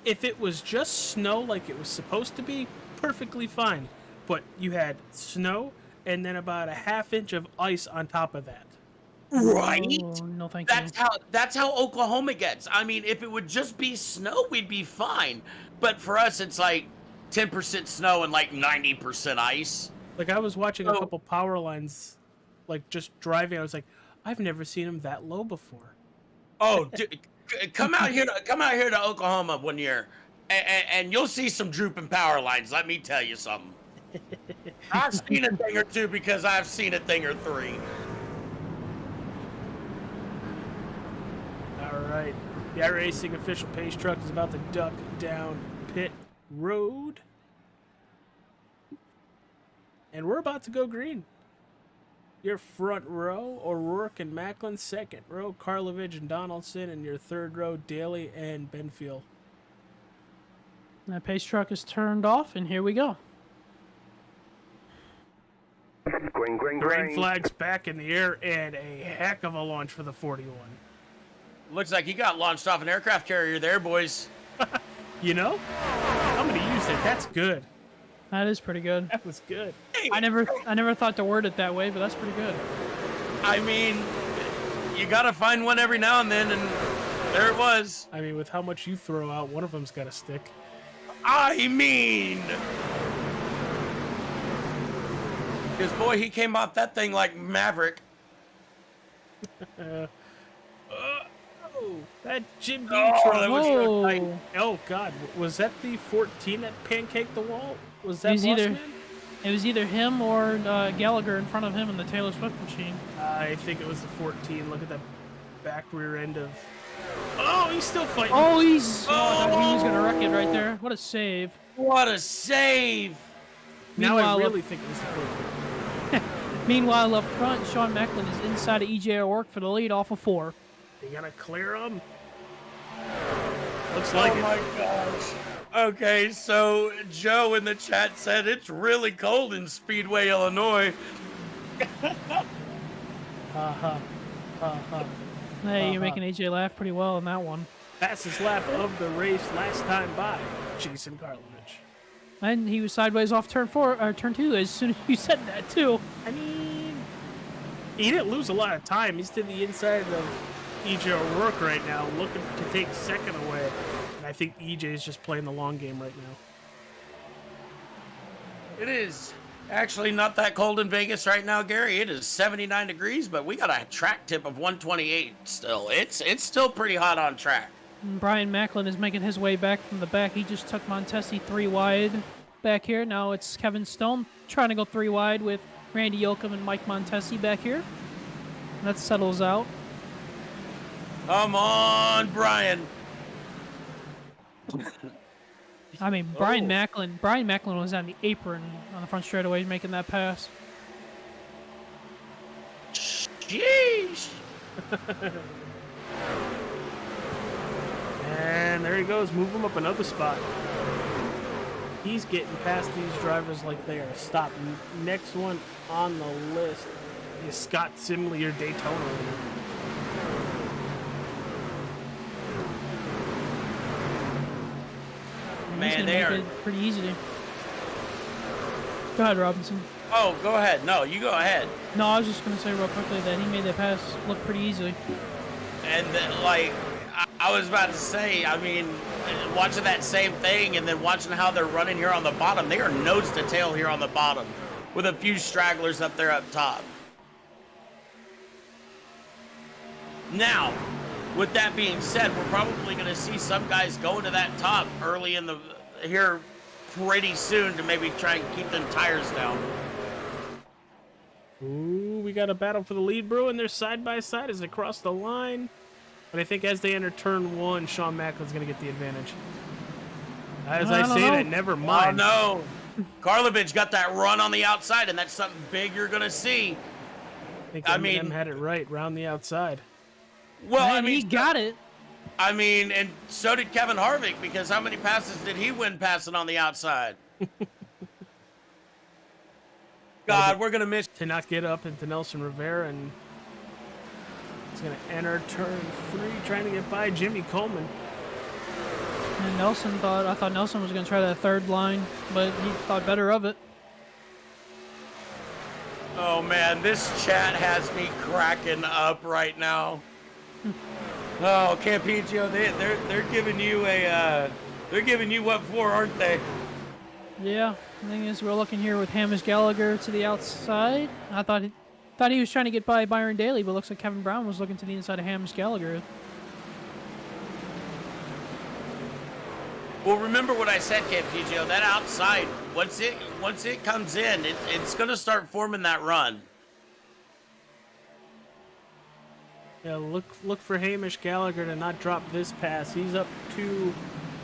if it was just snow like it was supposed to be, perfectly fine. But you had snow and then about a half inch of ice on top of that. Right? Oh, no, thank you. That's how Oklahoma gets. I mean, if it would just be snow, we'd be fine. But for us, it's like 10% snow and like 90% ice. Like, I was watching a couple power lines, like, just driving. I was like, I've never seen them that low before. Oh, dude, come out here to Oklahoma one year, and you'll see some drooping power lines. Let me tell you something. I've seen a thing or two because I've seen a thing or three. All right. The iRacing official pace truck is about to duck down pit road. And we're about to go green. Your front row, O'Rourke and Macklin. Second row, Karlovich and Donaldson. And your third row, Daly and Benfield. That pace truck is turned off, and here we go. Green, green, Green green. flags back in the air, and a heck of a launch for the 41. Looks like you got launched off an aircraft carrier there, boys. You know? I'm going to use it. That's good. That is pretty good. That was good. I never thought to word it that way, but that's pretty good. I mean, you gotta find one every now and then, and there it was. I mean, with how much you throw out, one of them's got to stick. I mean, because boy, he came off that thing like Maverick. That Jim Beam Oh, truck. that was so tight. Oh, God. Was that the 14 that pancaked the wall? Was that It was either- Bossman? It was either him or Gallagher in front of him in the Taylor Swift machine. I think it was the 14. Look at that back rear end of... Oh, he's still fighting. Oh, I thought he was going to wreck it right there. What a save. What a save! Now I Meanwhile, really think it was the 14. Meanwhile, up front, Sean Macklin is inside of EJ O'Rourke for the lead off of 4. You gonna clear him? Looks like Oh my gosh. Okay, so Joe in the chat said it's really cold in Speedway, Illinois. Hey, you're making AJ laugh pretty well in that one. Fastest lap of the race last time by Jason Karlovich. And he was sideways off turn 2 as soon as you said that too. I mean, he didn't lose a lot of time. He's to the inside of EJ O'Rourke right now, looking to take second away. And I think EJ is just playing the long game right now. It is actually not that cold in Vegas right now, Gary. It is 79 degrees, but we got a track tip of 128 still. It's still pretty hot on track. And Brian Macklin is making his way back from the back. He just took Montesi 3 wide back here. Now it's Kevin Stone trying to go 3 wide with Randy Yoakum and Mike Montesi back here. And that settles out. Come on, Brian. I mean, Brian Macklin was on the apron on the front straightaway making that pass. Jeez. And there he goes, move him up another spot. He's getting past these drivers like they are stopped. Next one on the list is Scott Simley or Daytona. Man, they are pretty easy. Go ahead, Robinson. Oh, go ahead. No, you go ahead. No, I was just going to say real quickly that he made that pass look pretty easily. And then, like, I was about to say, I mean, watching that same thing and then watching how they're running here on the bottom, they are nose to tail here on the bottom with a few stragglers up there up top. Now, with that being said, we're probably going to see some guys go into that top early in the here pretty soon to maybe try and keep them tires down. Ooh, we got a battle for the lead, bro, and they're side by side as they cross the line. But I think as they enter turn one, Sean Macklin's going to get the advantage. As I say that, never mind. Oh, no. Karlovich got that run on the outside, and that's something big you're going to see. I think Eminem had it right, round the outside. Well, Man, I mean, he got it. I mean, and so did Kevin Harvick, because how many passes did he win passing on the outside? God, we're going to miss. To not get up into Nelson Rivera, and he's going to enter turn 3, trying to get by Jimmy Coleman. And I thought Nelson was going to try that third line, but he thought better of it. Oh, man, this chat has me cracking up right now. Oh, Campigio, they're giving you they're giving you what for, aren't they? Yeah, the thing is, we're looking here with Hamish Gallagher to the outside. I thought he was trying to get by Byron Daly, but looks like Kevin Brown was looking to the inside of Hamish Gallagher. Well, remember what I said, Campigio. That outside, once it comes in, it's going to start forming that run. Yeah, look for Hamish Gallagher to not drop this pass. He's up 2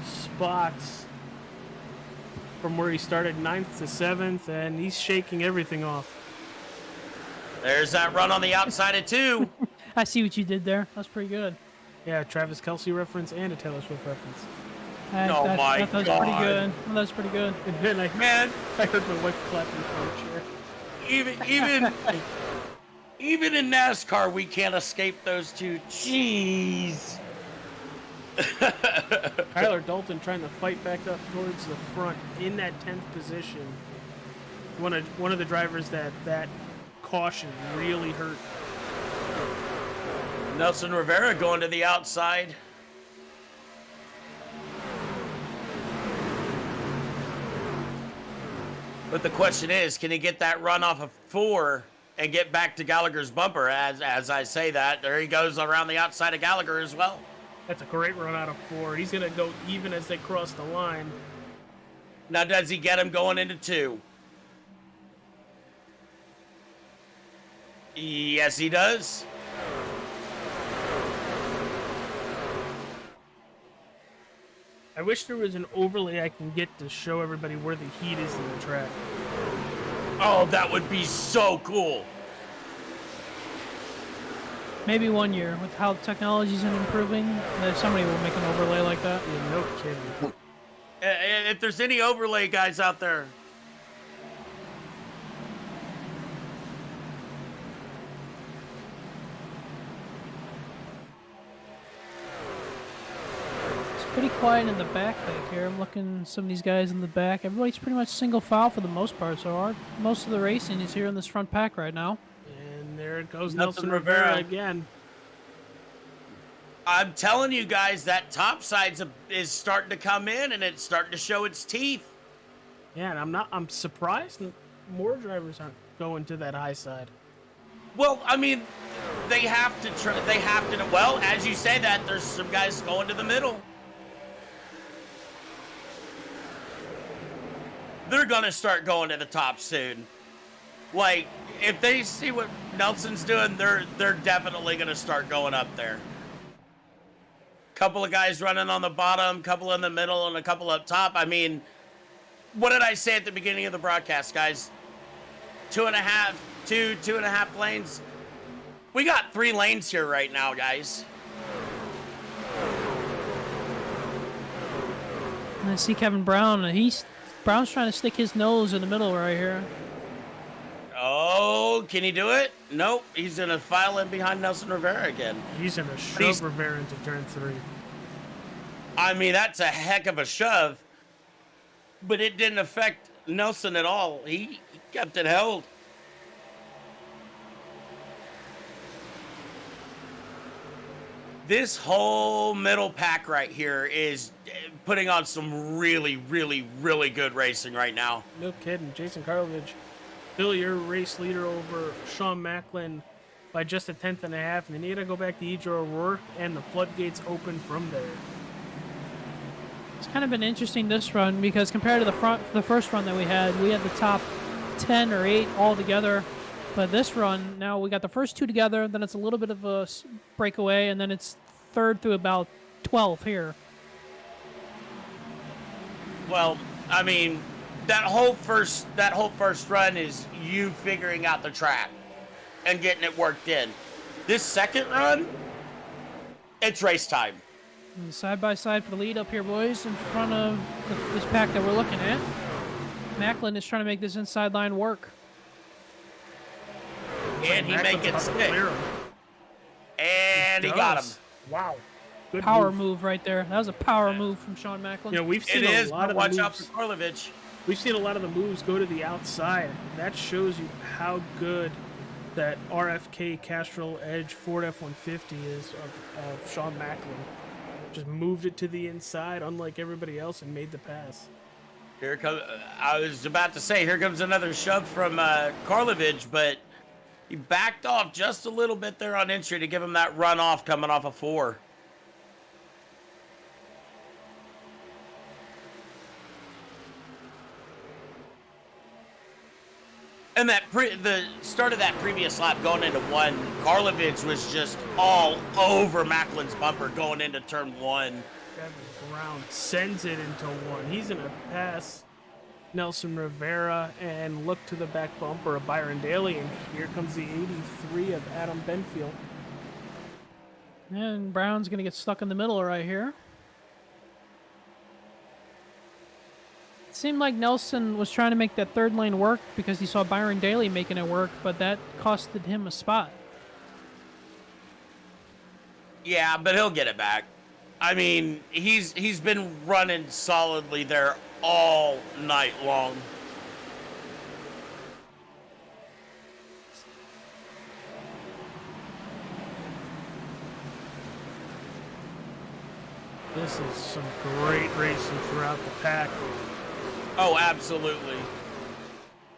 spots from where he started 9th to 7th, and he's shaking everything off. There's that run on the outside of 2. I see what you did there. That's pretty good. Yeah, Travis Kelce reference and a Taylor Swift reference. That was pretty good. That was pretty good. And then I heard my wife clapping from the chair. Even in NASCAR, we can't escape those two. Jeez. Tyler Dalton trying to fight back up towards the front in that 10th position. One of the drivers that caution really hurt. Nelson Rivera going to the outside. But the question is, can he get that run off of 4 and get back to Gallagher's bumper? As I say that, there he goes around the outside of Gallagher as well. That's a great run out of 4. He's going to go even as they cross the line. Now, does he get him going into 2? Yes, he does. I wish there was an overlay I can get to show everybody where the heat is in the track. Oh, that would be so cool. Maybe one year, with how technology's been improving, that somebody will make an overlay like that. Yeah, no kidding. If there's any overlay guys out there. Pretty quiet in the back here. I'm looking at some of these guys in the back. Everybody's pretty much single file for the most part, so most of the racing is here in this front pack right now. And there it goes Nelson Rivera again. I'm telling you guys, that top side is starting to come in, and it's starting to show its teeth. Yeah, and I'm surprised more drivers aren't going to that high side. Well, I mean, they have to. Well, as you say that, there's some guys going to the middle. They're going to start going to the top soon. Like, if they see what Nelson's doing, they're definitely going to start going up there. Couple of guys running on the bottom, couple in the middle, and a couple up top. I mean, what did I say at the beginning of the broadcast, guys? 2.5 lanes. We got 3 lanes here right now, guys. And I see Kevin Brown, and he's Brown's trying to stick his nose in the middle right here. Oh, can he do it? Nope. He's going to file in behind Nelson Rivera again. He's going to shove Rivera into turn 3. I mean, that's a heck of a shove. But it didn't affect Nelson at all. He kept it held. This whole middle pack right here is putting on some really, really, really good racing right now. No kidding. Jason Karlovich, still your race leader over Sean Macklin by just a 10th and a half. And then you got to go back to Idro O'Rourke, and the floodgates open from there. It's kind of been interesting this run because compared to the first run that we had the top 10 or 8 all together. But this run, now we got the first 2 together, then it's a little bit of a breakaway, and then it's 3rd through about 12 here. Well, I mean, that whole first run is you figuring out the track and getting it worked in. This second run, it's race time. Side by side for the lead up here, boys, in front of this pack that we're looking at. Macklin is trying to make this inside line work. And he make it stick. And he got him. Wow. Good power move right there. That was a power move from Sean Macklin. You know, we've seen a lot of watch the out for moves. Karlovich. We've seen a lot of the moves go to the outside. That shows you how good that RFK Castrol Edge Ford F-150 is of Sean Macklin. Just moved it to the inside, unlike everybody else, and made the pass. Here comes. I was about to say, here comes another shove from Karlovich, but he backed off just a little bit there on entry to give him that run off coming off a 4. And the start of that previous lap going into 1, Karlovich was just all over Macklin's bumper going into turn 1. Kevin Brown sends it into 1. He's going to pass Nelson Rivera and look to the back bumper of Byron Daly, and here comes the 83 of Adam Benfield. And Brown's going to get stuck in the middle right here. It seemed like Nelson was trying to make that 3rd lane work because he saw Byron Daly making it work, but that costed him a spot. Yeah, but he'll get it back. I mean, he's been running solidly there all night long. This is some great racing throughout the pack. Oh, absolutely.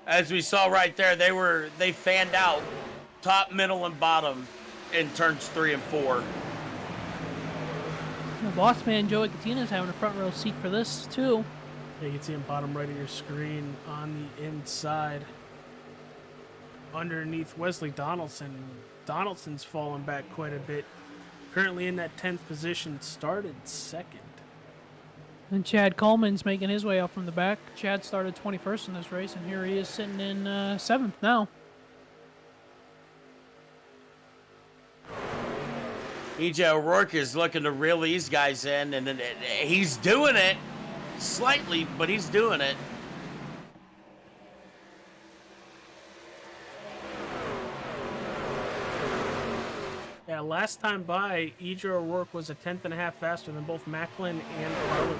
As we saw right there, they fanned out top, middle, and bottom in turns 3 and 4. The boss man, Joey Catina's having a front row seat for this, too. You can see him bottom right of your screen on the inside. Underneath Wesley Donaldson. Donaldson's fallen back quite a bit. Currently in that 10th position, started 2nd. And Chad Coleman's making his way up from the back. Chad started 21st in this race, and here he is sitting in 7th now. E.J. O'Rourke is looking to reel these guys in, and he's doing it slightly, but he's doing it. Yeah, last time by, E.J. O'Rourke was a 10th and a half faster than both Macklin and Karlovich.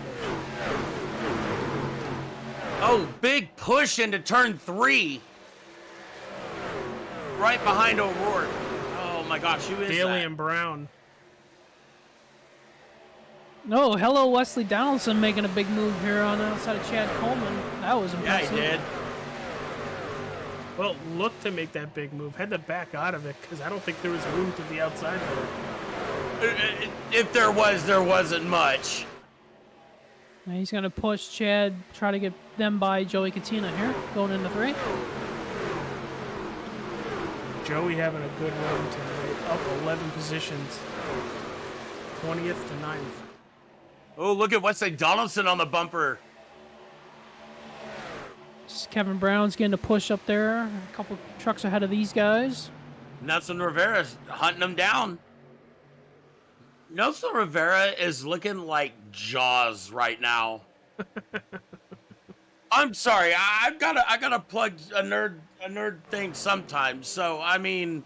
Oh, big push into turn 3. Right behind O'Rourke. Oh my gosh, who is Daly that? and Brown. No, hello, Wesley Donaldson making a big move here on the outside of Chad Coleman. That was impressive. Yeah, he did. Well, looked to make that big move. Had to back out of it because I don't think there was room to the outside there. If there was, there wasn't much. Now he's going to push Chad, try to get them by Joey Catina here, going into 3. Joey having a good run tonight, up 11 positions, 20th to 9th. Oh, look at Wesley Donaldson on the bumper. Kevin Brown's getting a push up there, a couple trucks ahead of these guys. Nelson Rivera's hunting them down. Nelson Rivera is looking like Jaws right now. I'm sorry. I gotta plug a nerd thing sometimes. So I mean,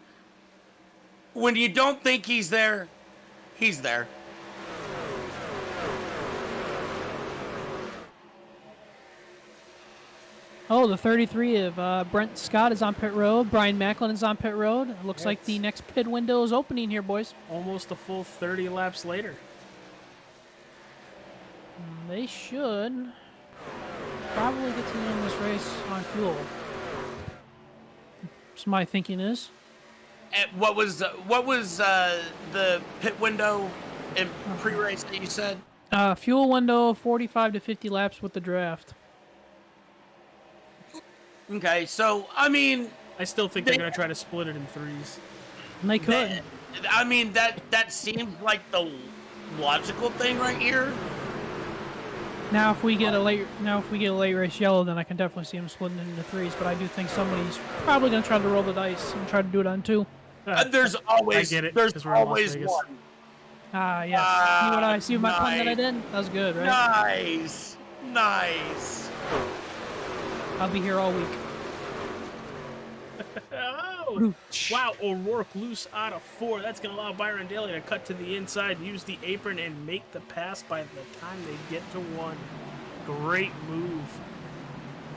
when you don't think he's there, he's there. Oh, the 33 of Brent Scott is on pit road. Brian Macklin is on pit road. It looks like the next pit window is opening here, boys. Almost a full 30 laps later. They should probably get to the end of this race on fuel. So my thinking is. And what was the pit window in pre-race that you said? Fuel window 45 to 50 laps with the draft. Okay, so I mean, I still think they're going to try to split it in threes. And they could. I mean that seemed like the logical thing right here. Now, if we get a late race yellow, then I can definitely see them splitting it into threes. But I do think somebody's probably going to try to roll the dice and try to do it on two. There's always I get it, there's 'cause we're in Las always Vegas. one. Ah, yes. See my pun that I did? That was good, right? Nice. I'll be here all week. Oh, wow, O'Rourke loose out of 4. That's going to allow Byron Daly to cut to the inside, use the apron, and make the pass by the time they get to 1. Great move.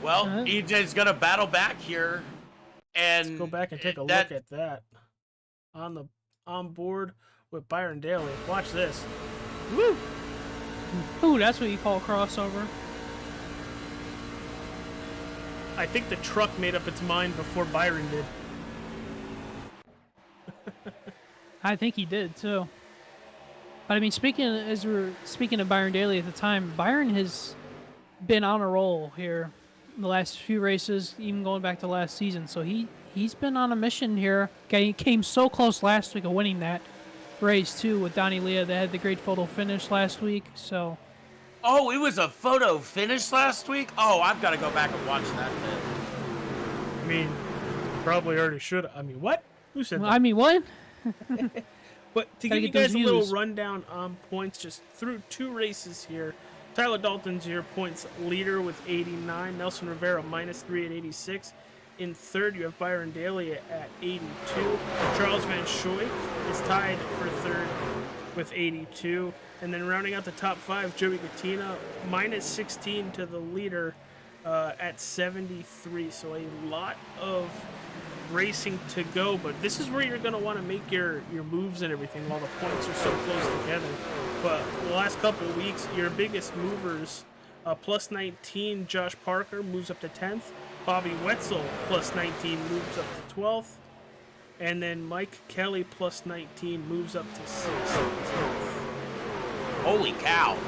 Well, EJ's going to battle back here. And Let's go back and take a look at that. On board with Byron Daly. Watch this. Woo! Ooh, that's what you call a crossover. I think the truck made up its mind before Byron did. I think he did too. But I mean, speaking of Byron Daly at the time, Byron has been on a roll here the last few races, even going back to last season. So he's been on a mission here. He came so close last week of winning that race too with Donnie Leah. They had the great photo finish last week. So. Oh, it was a photo finish last week? Oh, I've got to go back and watch that then. I mean, probably already should. I mean, what? Who said that? I mean, what? But to give you guys a little rundown on points, just through 2 races here, Tyler Dalton's your points leader with 89. Nelson Rivera -3 at 86. In third, you have Byron Daly at 82. Charles Van Schoik is tied for third with 82. And then rounding out the top 5, Joey Gattina, -16 to the leader at 73. So a lot of racing to go, but this is where you're going to want to make your moves and everything while the points are so close together. But the last couple of weeks, your biggest movers, +19, Josh Parker moves up to 10th. Bobby Wetzel, +19, moves up to 12th. And then Mike Kelly, +19, moves up to 16th. Holy cow.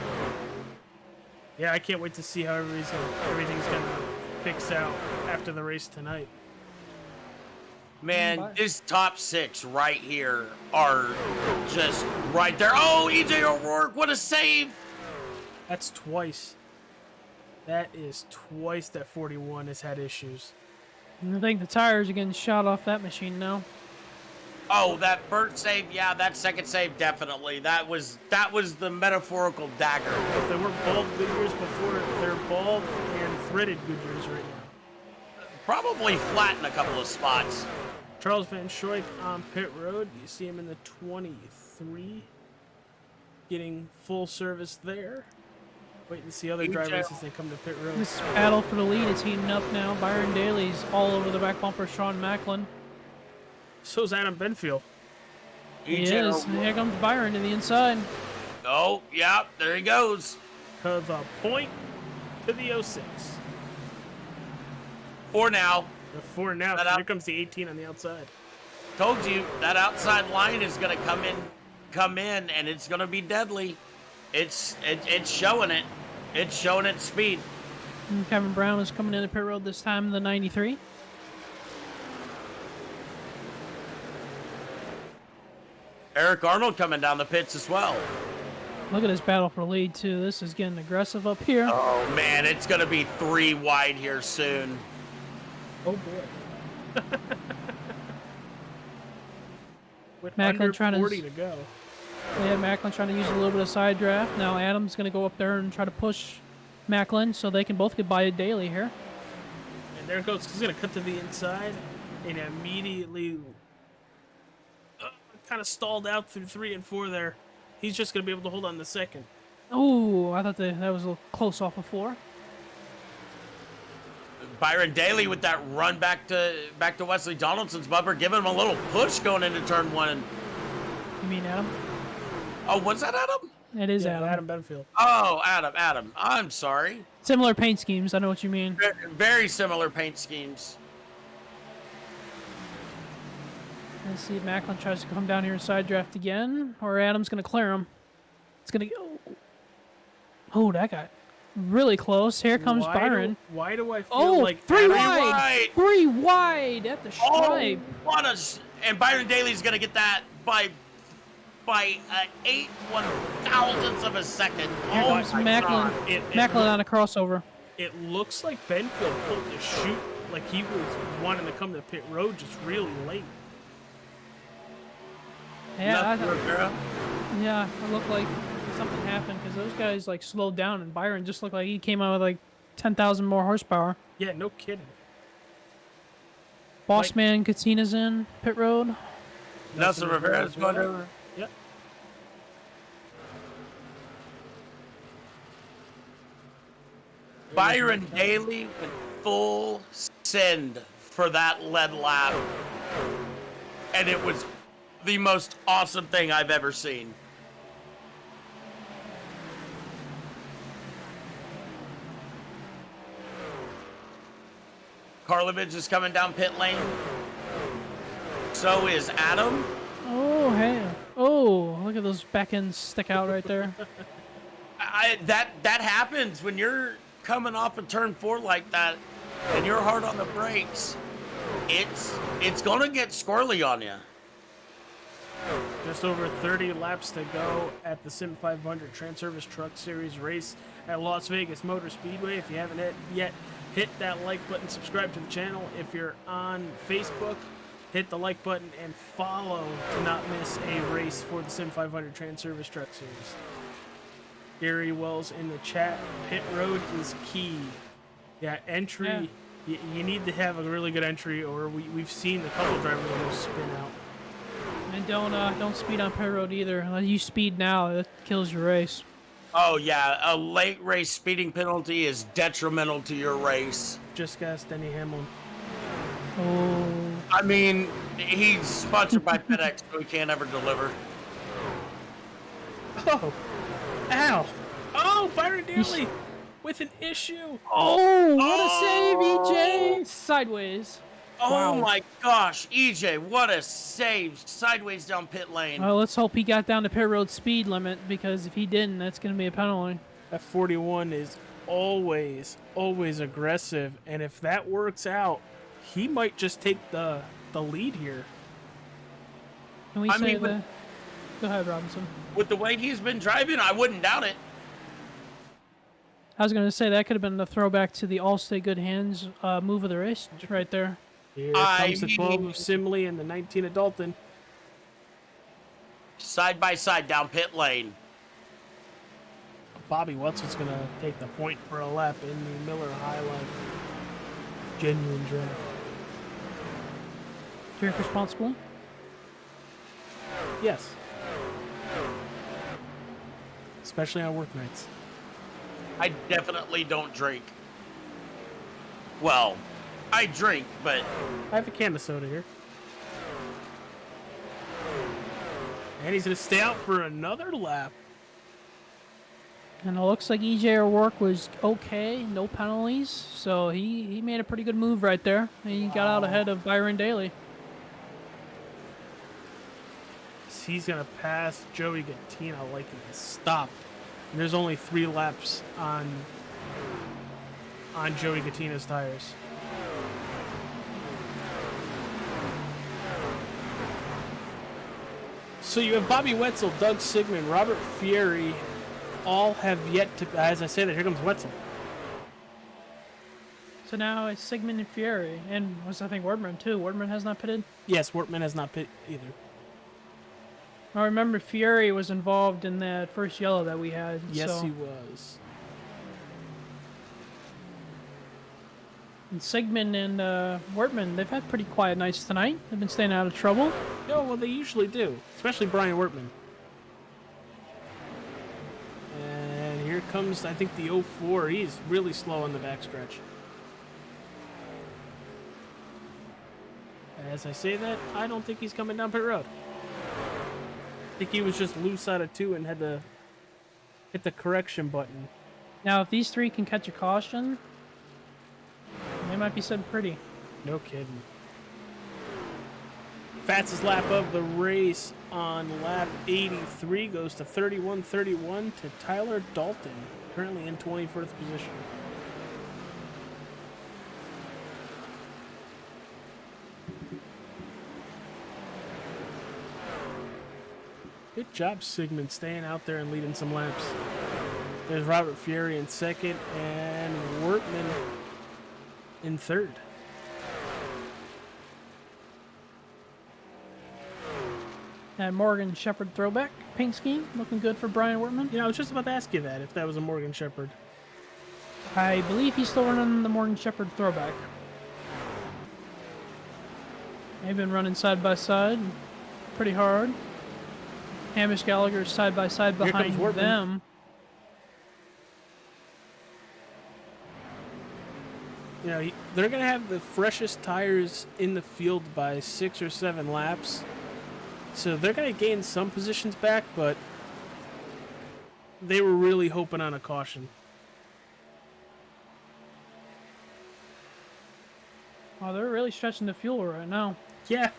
Yeah, I can't wait to see how everything's going to fix out after the race tonight. Man, this top 6 right here are just right there. Oh, EJ O'Rourke, what a save! That's twice. That is twice that 41 has had issues. I think the tires are getting shot off that machine now. Oh, that first save, yeah, that second save, definitely. That was the metaphorical dagger. If they weren't bald Goodyears before, they're bald and threaded Goodyears right now. Probably flat in a couple of spots. Charles Van Schoik on pit road. You see him in the 23. Getting full service there. Waiting to see other drivers as they come to pit road. This battle for the lead is heating up now. Byron Daly's all over the back bumper. Sean Macklin. So's Adam Benfield. He is. Here comes Byron to the inside. Oh, yeah, there he goes. To the point, to the 06. 4 now. The 4 now. Here comes the 18 on the outside. Told you, that outside line is going to come in, and it's going to be deadly. It's showing it. It's showing its speed. And Kevin Brown is coming into pit road this time in the 93. Eric Arnold coming down the pits as well. Look at this battle for lead, too. This is getting aggressive up here. Oh, man, it's going to be 3 wide here soon. Oh, boy. With Macklin under trying 40 to go. Yeah, Macklin trying to use a little bit of side draft. Now Adam's going to go up there and try to push Macklin, so they can both get by daily here. And there it goes. He's going to cut to the inside and immediately kind of stalled out through 3 and 4 there. He's just going to be able to hold on the second. Oh, I thought that was a little close off of 4. Byron Daly with that run back to Wesley Donaldson's bumper, giving him a little push going into turn 1. You mean Adam? Oh, was that Adam? It is Yeah, Adam. Adam Benfield. Oh, Adam. I'm sorry. Similar paint schemes. I know what you mean. Very similar paint schemes. Let's see if Macklin tries to come down here and side draft again, or Adam's going to clear him. It's going to go. Oh, that got really close. Here comes Byron. Why do I feel like 3 Adam- wide. 3 wide at the stripe. And Byron Daly's going to get that by 8/1000th of a second. Here comes my Macklin. God. Macklin on a crossover. It looks like Benfield pulled the chute like he was wanting to come to pit road just really late. Yeah, Rivera. yeah, it looked like something happened because those guys like slowed down, and Byron just looked like he came out with like 10,000 more horsepower. Yeah, no kidding. Bossman Catina's in pit road. Nelson Rivera's going over. Yep. Byron Daly went full send for that lead lap. And it was the most awesome thing I've ever seen. Karlovich is coming down pit lane. So is Adam. Oh, hey. Oh, look at those back ends stick out right there. That happens when you're coming off of turn 4 like that and you're hard on the brakes. It's gonna get squirrely on you. Just over 30 laps to go at the Sim500 TranService Truck Series race at Las Vegas Motor Speedway. If you haven't yet, hit that like button, subscribe to the channel. If you're on Facebook, hit the like button and follow to not miss a race for the Sim500 TranService Truck Series. Gary Wells in the chat, pit road is key. Yeah, entry, Yeah. You need to have a really good entry, or we've seen a couple drivers almost spin out. And don't speed on pit road either. You speed now, it kills your race. Oh yeah, a late race speeding penalty is detrimental to your race. Just got Denny Hamlin. Oh, I mean, he's sponsored by FedEx, so he can't ever deliver. Oh, ow! Oh, Byron Daly with an issue. oh, what a save, EJ! Sideways. Oh my gosh, EJ, what a save! Sideways down pit lane. Well, let's hope he got down to pit road speed limit, because if he didn't, that's going to be a penalty. That 41 is always aggressive, and if that works out, he might just take the lead here. Can we I say mean, that? Go ahead, Robinson. With the way he's been driving, I wouldn't doubt it. I was going to say that could have been a throwback to the All-State Good Hands move of the race right there. Here comes the 12 of Simley and the 19 of Dalton. Side by side down pit lane. Bobby Wetzel's going to take the point for a lap in the Miller High Life genuine draft. Drink responsibly. Yes. Especially on work nights. I definitely don't drink. Well, I drink, but I have a can of soda here. And he's going to stay out for another lap. And it looks like EJ O'Rourke was okay, no penalties, so he made a pretty good move right there. He got out ahead of Byron Daly. He's going to pass Joey Gattina like he stopped. And there's only 3 laps on Joey Gattina's tires. So you have Bobby Wetzel, Doug Sigmund, Robert Fieri, all have yet to, as I say that, here comes Wetzel. So now it's Sigmund and Fieri, and I think Wardman too. Wardman has not pitted. Yes, Wortman has not pit either. I remember Fieri was involved in that first yellow that we had. Yes, so. he was. And Sigmund and Wortman, they've had pretty quiet nights tonight. They've been staying out of trouble. Oh, well, they usually do, especially Brian Wortman. And here comes, I think, the 04. He's really slow on the backstretch. As I say that, I don't think he's coming down pit road. I think he was just loose out of 2 and had to hit the correction button. Now, if these 3 can catch a caution, they might be sitting pretty. No kidding. Fastest lap of the race on lap 83 goes to 31:31 to Tyler Dalton, currently in 24th position. Good job, Sigmund, staying out there and leading some laps. There's Robert Fieri in second and Wortman in third. And Morgan Shepherd throwback paint scheme looking good for Brian Wortman. You know, I was just about to ask you that, if that was a Morgan Shepherd. I believe he's still running the Morgan Shepherd throwback. They've been running side by side pretty hard. Hamish Gallagher side by side behind them. You know, they're going to have the freshest tires in the field by 6 or 7 laps. So they're going to gain some positions back, but they were really hoping on a caution. Oh, they're really stretching the fuel right now. Yeah,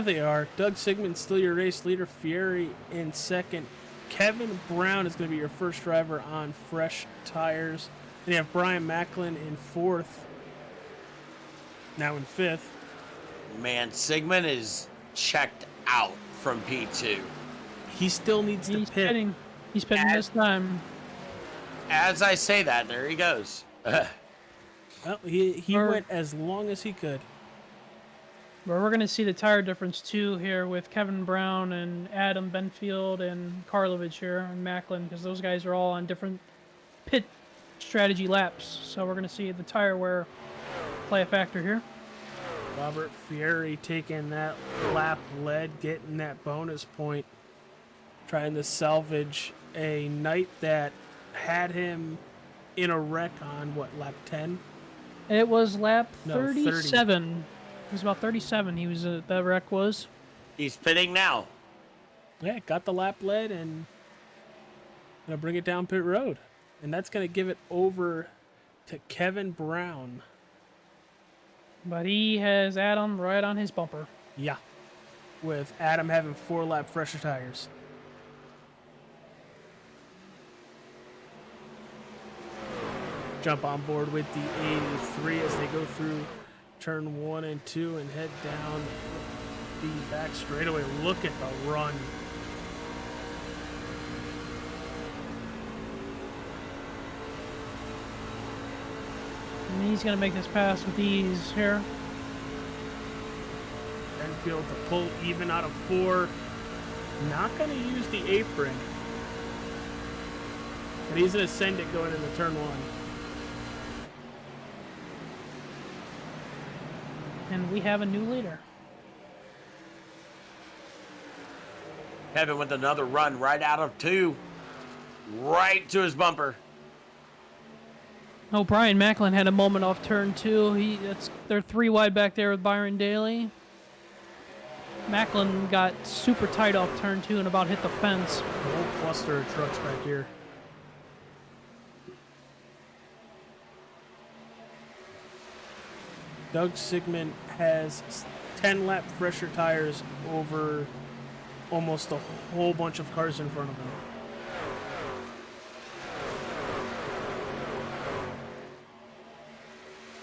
they are. Doug Sigmund still your race leader. Fieri in second. Kevin Brown is going to be your first driver on fresh tires. Then you have Brian Macklin in fourth. Now in fifth. Man, Sigmund is checked out from P2. He still needs to pit. Pitting. He's pitting this time. As I say that, there he goes. Well, he went as long as he could. But we're going to see the tire difference too here with Kevin Brown and Adam Benfield and Karlovich here and Macklin, because those guys are all on different pit strategy laps. So we're going to see the tire wear play a factor here. Robert Fieri taking that lap lead, getting that bonus point, trying to salvage a night that had him in a wreck on, what, lap 10? It was lap No, 37. 30. It was about 37 he was, that wreck was. He's pitting now. Yeah, got the lap lead and gonna bring it down pit road. And that's gonna give it over to Kevin Brown. But he has Adam right on his bumper. Yeah, with Adam having 4 lap fresher tires. Jump on board with the 83 as they go through turn 1 and 2 and head down the back straightaway. Look at the run. And he's going to make this pass with ease here. Benfield to pull even out of 4. Not going to use the apron. But he's going to send it going into turn 1. And we have a new leader. Kevin with another run right out of 2. Right to his bumper. Oh, Brian Macklin had a moment off turn 2. They're 3 wide back there with Byron Daly. Macklin got super tight off turn 2 and about hit the fence. A whole cluster of trucks back here. Doug Sigmund has 10 lap fresher tires over almost a whole bunch of cars in front of him.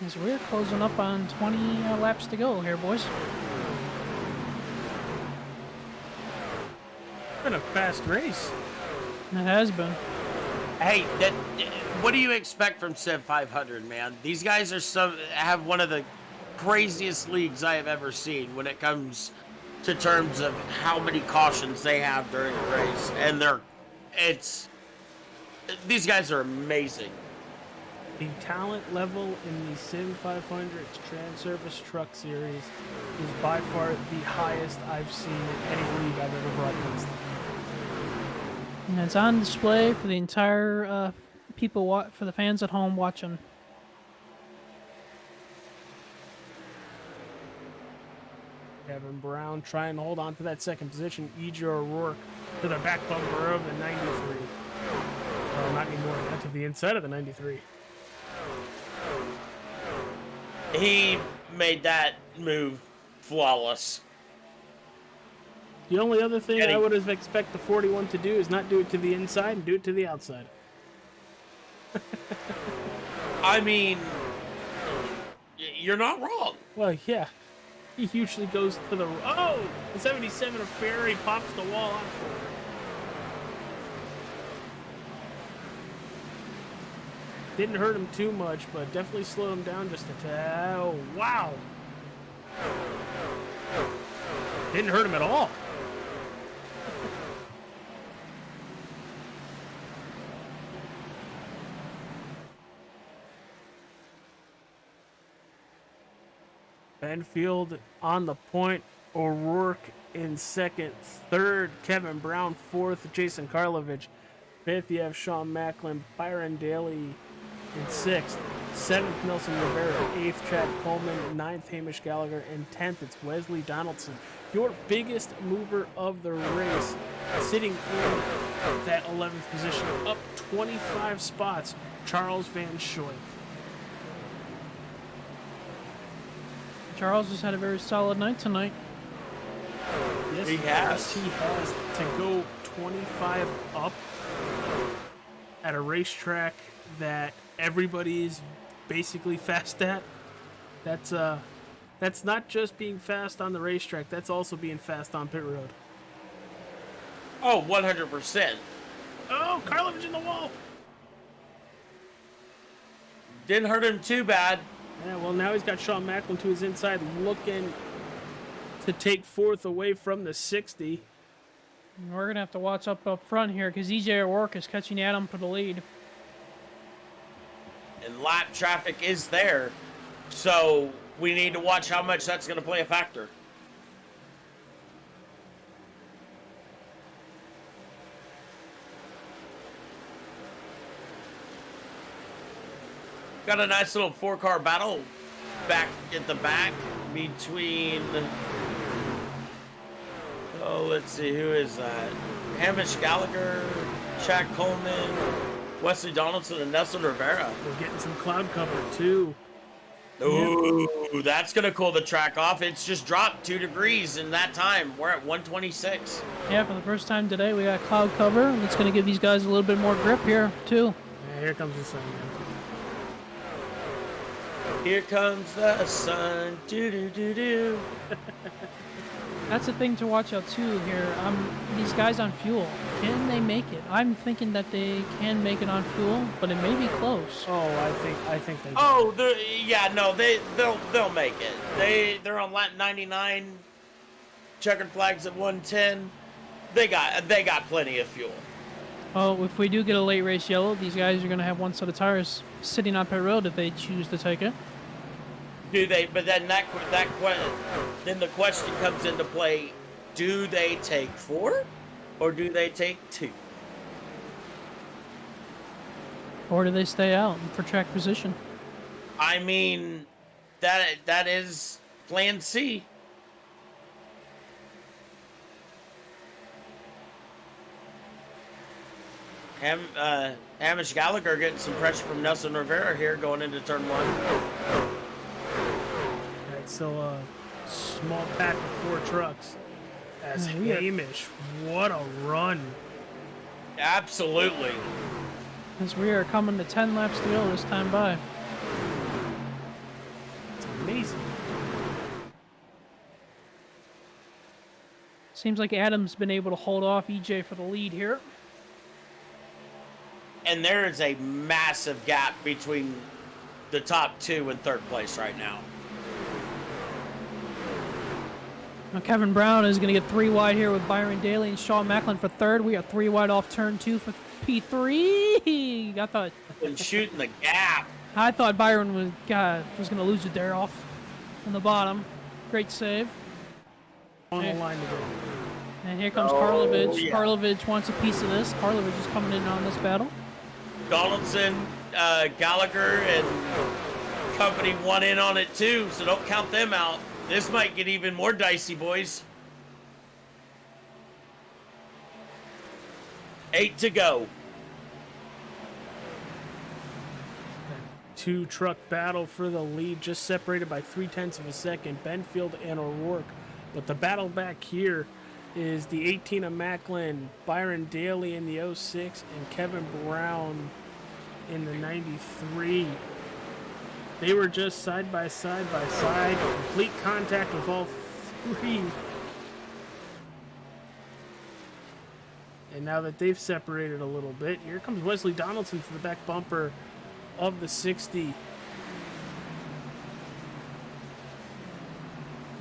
As we're closing up on 20 laps to go here, boys. It's been a fast race. It has been. Hey, what do you expect from Sim500, man? These guys have one of the craziest leagues I have ever seen when it comes to terms of how many cautions they have during a race, and these guys are amazing. The talent level in the Sim500's TranService Truck Series is by far the highest I've seen in any league I've ever broadcasted. And it's on display for the entire for the fans at home watching. Kevin Brown trying to hold on to that second position. E.J. O'Rourke to the back bumper of the 93. Well, not anymore. Not to the inside of the 93. He made that move flawless. The only other thing I would have expected the 41 to do is not do it to the inside and do it to the outside. I mean, you're not wrong. Well, yeah. He usually goes to the... Oh! The 77 of Ferry pops the wall on forward. Didn't hurt him too much, but definitely slowed him down just a tad. Oh, wow! Didn't hurt him at all. Benfield on the point. O'Rourke in second. Third, Kevin Brown. Fourth, Jason Karlovich. Fifth, you have Sean Macklin. Byron Daly in sixth. Seventh, Nelson Rivera. Eighth, Chad Coleman. Ninth, Hamish Gallagher. And 10th, it's Wesley Donaldson. Your biggest mover of the race, sitting in that 11th position, up 25 spots, Charles Van Schoy. Charles has had a very solid night tonight. Yes, he has. He has. To go 25 up at a racetrack that everybody's basically fast at, that's not just being fast on the racetrack, that's also being fast on pit road. Oh, 100%. Oh, Karlovich in the wall. Didn't hurt him too bad. Yeah, well, now he's got Sean Macklin to his inside, looking to take fourth away from the 60. We're going to have to watch up front here because E.J. O'Rourke is catching Adam for the lead. And lap traffic is there, so we need to watch how much that's going to play a factor. Got a nice little four-car battle back at the back between... Oh, let's see, who is that? Hamish Gallagher, Chad Coleman, Wesley Donaldson, and Nelson Rivera. We're getting some cloud cover, too. Ooh, that's going to cool the track off. It's just dropped 2 degrees in that time. We're at 126. Yeah, for the first time today, we got cloud cover. It's going to give these guys a little bit more grip here, too. Yeah, here comes the sun again. Here comes the sun. Do-do-do-do. That's the thing to watch out, too, here. These guys on fuel, can they make it? I'm thinking that they can make it on fuel, but it may be close. Oh, I think they do. Oh, yeah, no, they'll make it. They're on lap 99, checkered flags at 110. They got plenty of fuel. Well, if we do get a late race yellow, these guys are going to have one set of tires sitting on pit road if they choose to take it. Do they? But then then the question comes into play: do they take 4, or do they take 2? Or do they stay out for track position? I mean, that is Plan C. Hamish Gallagher getting some pressure from Nelson Rivera here going into turn 1. It's still a small pack of 4 trucks. As Hamish, what a run. Absolutely. As we are coming to 10 laps to go this time by. It's amazing. Seems like Adam's been able to hold off EJ for the lead here. And there is a massive gap between the top 2 and 3rd place right now. Now Kevin Brown is going to get 3 wide here with Byron Daly and Sean Macklin for 3rd. We are 3 wide off turn 2 for P3. Got the... Been shooting the gap. I thought Byron was going to lose it there off on the bottom. Great save. On the line to go. And here comes Karlovich. yeah. Karlovich wants a piece of this. Karlovich is coming in on this battle. Donaldson, Gallagher, and company won in on it too, so don't count them out. This might get even more dicey, boys. 8 to go. 2-truck battle for the lead, just separated by 0.3 of a second. Benfield and O'Rourke. But the battle back here is the 18 of Macklin, Byron Daly in the 06, and Kevin Brown in the 93. They were just side by side, complete contact with all three. And now that they've separated a little bit, here comes Wesley Donaldson to the back bumper of the 60.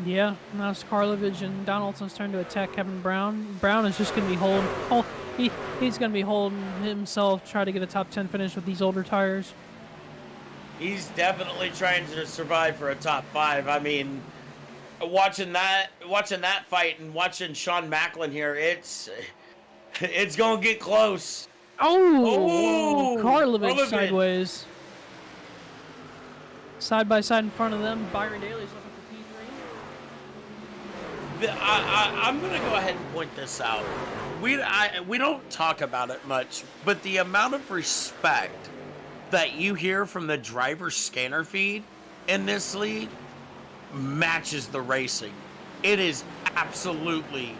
Yeah, now it's Karlovich and Donaldson's turn to attack Kevin Brown. Brown is just going to be holding. Oh, he's going to be holding himself, try to get a top 10 finish with these older tires. He's definitely trying to survive for a top 5. I mean, watching that fight and watching Sean Macklin here, it's gonna get close. Oh, Karlovich Karlovich. sideways. Side by side in front of them, Byron Daly's looking for P3. I'm gonna go ahead and point this out. We don't talk about it much, but the amount of respect that you hear from the driver scanner feed in this league matches the racing. It is absolutely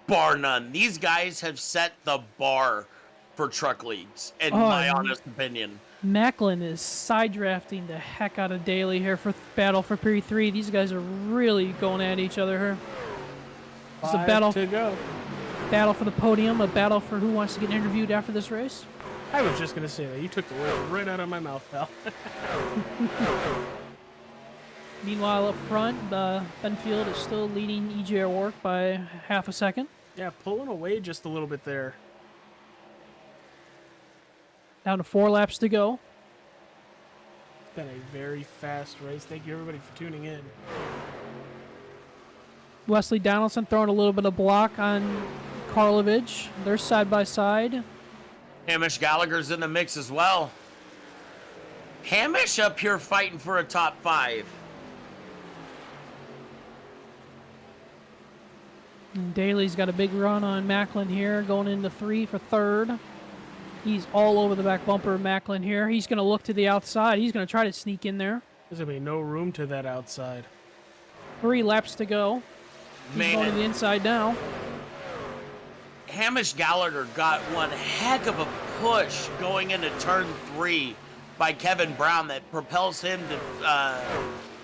bar none. These guys have set the bar for truck leagues, in my honest opinion. Macklin is side drafting the heck out of Daly here for battle for P3. These guys are really going at each other here. It's a battle to go. Battle for the podium, a battle for who wants to get interviewed after this race. I was just gonna say that. You took the words right out of my mouth, pal. Meanwhile, up front, Benfield is still leading EJ O'Rourke by half a second. Yeah, pulling away just a little bit there. Down to 4 laps to go. It's been a very fast race. Thank you, everybody, for tuning in. Wesley Donaldson throwing a little bit of block on Karlovich. They're side by side. Hamish Gallagher's in the mix as well. Hamish up here fighting for a top 5. And Daly's got a big run on Macklin here, going into 3 for 3rd. He's all over the back bumper of Macklin here. He's going to look to the outside. He's going to try to sneak in there. There's going to be no room to that outside. 3 laps to go. He's going to the inside now. Hamish Gallagher got one heck of a push going into turn 3 by Kevin Brown that propels him to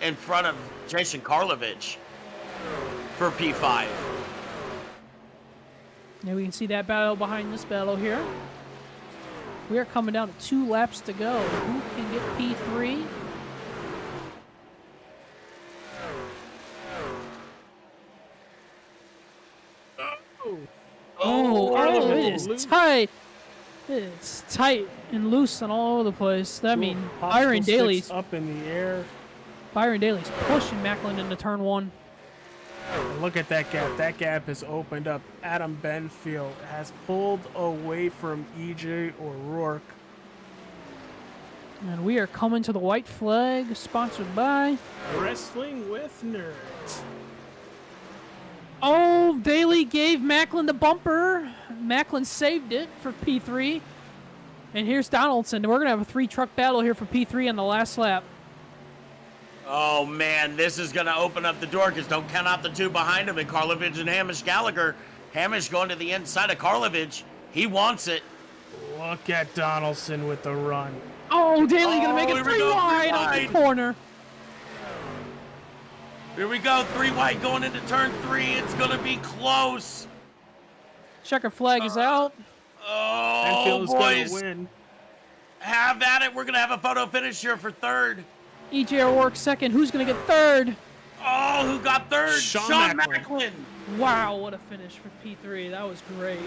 in front of Jason Karlovich for P5. Now we can see that battle behind this battle here. We are coming down to 2 laps to go. Who can get P3? Oh, it is tight. It's tight and loose and all over the place. I mean, Byron Daly's up in the air. Byron Daly's pushing Macklin into turn 1. And look at that gap. That gap has opened up. Adam Benfield has pulled away from EJ O'Rourke. And we are coming to the white flag, sponsored by Wrestling with Nerds. Oh, Daly gave Macklin the bumper. Macklin saved it for P3. And here's Donaldson. We're going to have a 3-truck battle here for P3 on the last lap. Oh, man, this is going to open up the door because don't count out the 2 behind him, and Karlovich and Hamish Gallagher. Hamish going to the inside of Karlovich. He wants it. Look at Donaldson with the run. Oh, Daly going to make it 3 wide on the corner. Here we go, 3 wide going into turn 3. It's going to be close. Checker flag is out. Oh, Benfield's going boys. to win. Have at it. We're going to have a photo finish here for 3rd. EJ O'Rourke 2nd. Who's going to get 3rd? Oh, who got 3rd? Sean Macklin. Wow, what a finish for P3. That was great.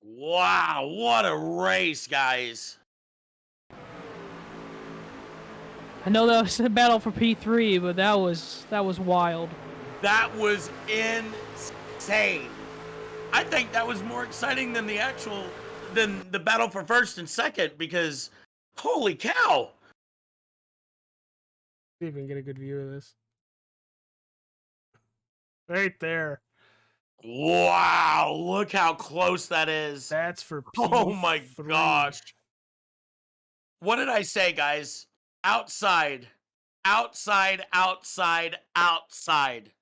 Wow, what a race, guys. I know that was a battle for P3, but that was wild. That was insane. I think that was more exciting than the battle for first and second, because holy cow. See if we can get a good view of this. Right there. Wow, look how close that is. That's for P3. Oh my gosh. What did I say, guys? Outside. Outside, outside, outside.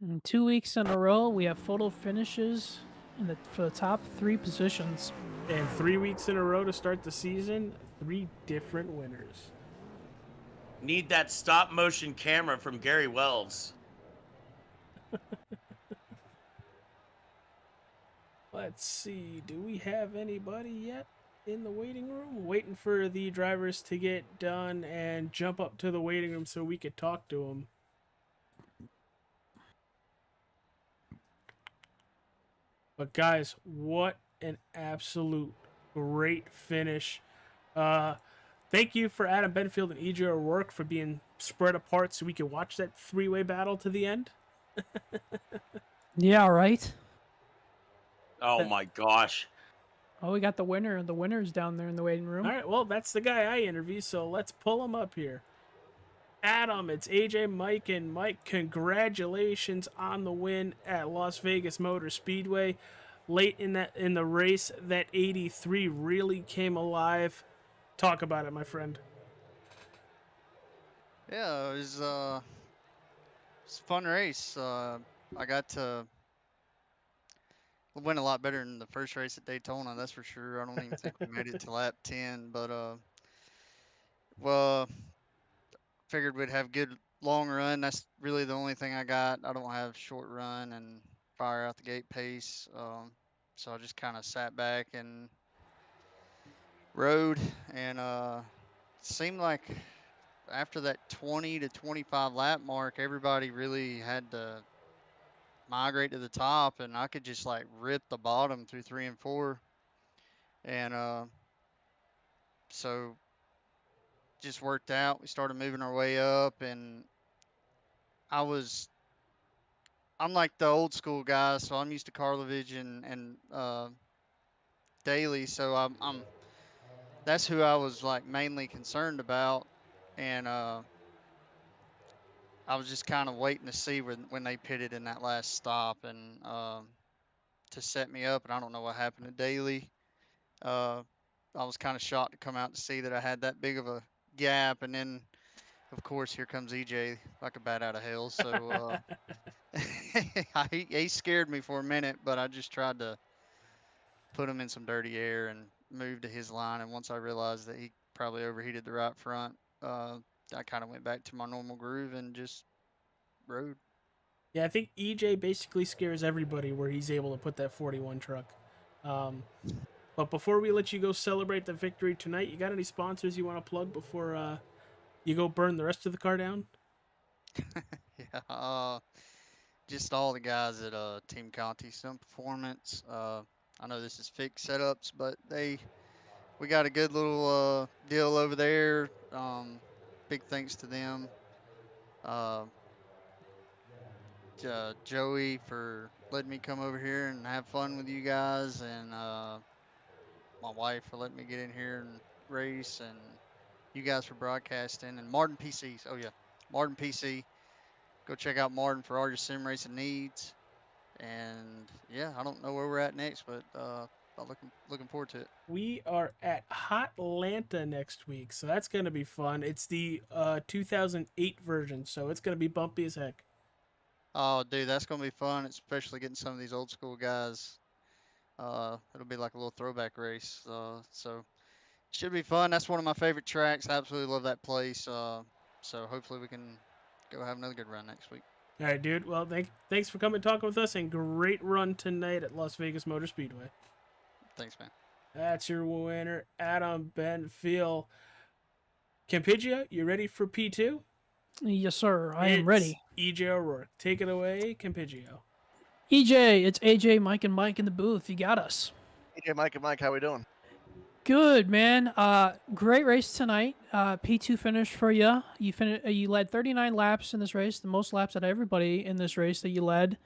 In 2 weeks in a row, we have photo finishes for the top 3 positions. And 3 weeks in a row to start the season, 3 different winners. Need that stop motion camera from Gary Wells. Let's see. Do we have anybody yet in the waiting room? Waiting for the drivers to get done and jump up to the waiting room so we could talk to them. But guys, what an absolute great finish. Thank you for Adam Benfield and EJ O'Rourke for being spread apart so we could watch that 3-way battle to the end. Yeah, right? Oh my gosh. Oh, we got the winner. The winner's down there in the waiting room. All right, well, that's the guy I interviewed, so let's pull him up here. Adam, it's AJ, Mike, and Mike, congratulations on the win at Las Vegas Motor Speedway. Late in the race, that 83 really came alive. Talk about it, my friend. Yeah, it was a fun race. I got to win a lot better than the first race at Daytona, that's for sure. I don't even think we made it to lap 10, but well, figured we'd have good long run. That's really the only thing I got. I don't have short run and fire out the gate pace. So I just kind of sat back and rode, and seemed like after that 20 to 25 lap mark, everybody really had to migrate to the top, and I could just like rip the bottom through 3 and 4, and so just worked out. We started moving our way up, and I'm like the old school guy, so I'm used to Karlovich and Daly, so I'm that's who I was like mainly concerned about, and I was just kind of waiting to see when they pitted in that last stop, and to set me up. And I don't know what happened to Daly. I was kind of shocked to come out to see that I had that big of a gap, and then of course here comes EJ like a bat out of hell. So he scared me for a minute, but I just tried to put him in some dirty air and move to his line. And once I realized that he probably overheated the right front, I kind of went back to my normal groove and just rode. Yeah, I think EJ basically scares everybody where he's able to put that 41 truck. But before we let you go celebrate the victory tonight, you got any sponsors you want to plug before you go burn the rest of the car down? Yeah, just all the guys at Team Conti Sim Performance. I know this is fixed setups, but we got a good little deal over there. Big thanks to them. Joey for letting me come over here and have fun with you guys, and my wife for letting me get in here and race, and you guys for broadcasting, and Martin PCs. Oh yeah, Martin PC. Go check out Martin for all your sim racing needs. And yeah, I don't know where we're at next, but I'm looking forward to it. We are at Hotlanta next week, so that's going to be fun. It's the 2008 version, so it's going to be bumpy as heck. Oh, dude, that's gonna be fun, especially getting some of these old school guys. It'll be like a little throwback race. So should be fun. That's one of my favorite tracks. I absolutely love that place. So hopefully we can go have another good run next week. All right, dude. Well, thanks for coming and talking with us, and great run tonight at Las Vegas Motor Speedway. Thanks, man. That's your winner, Adam Benfield. Campigia, you ready for P2? Yes, sir. I am ready. EJ O'Rourke. Take it away, Campigio. EJ, it's AJ, Mike, and Mike in the booth. You got us. AJ, Mike, and Mike, how we doing? Good, man. Great race tonight. P2 finish for you. You led 39 laps in this race, the most laps out of everybody in this race that you led.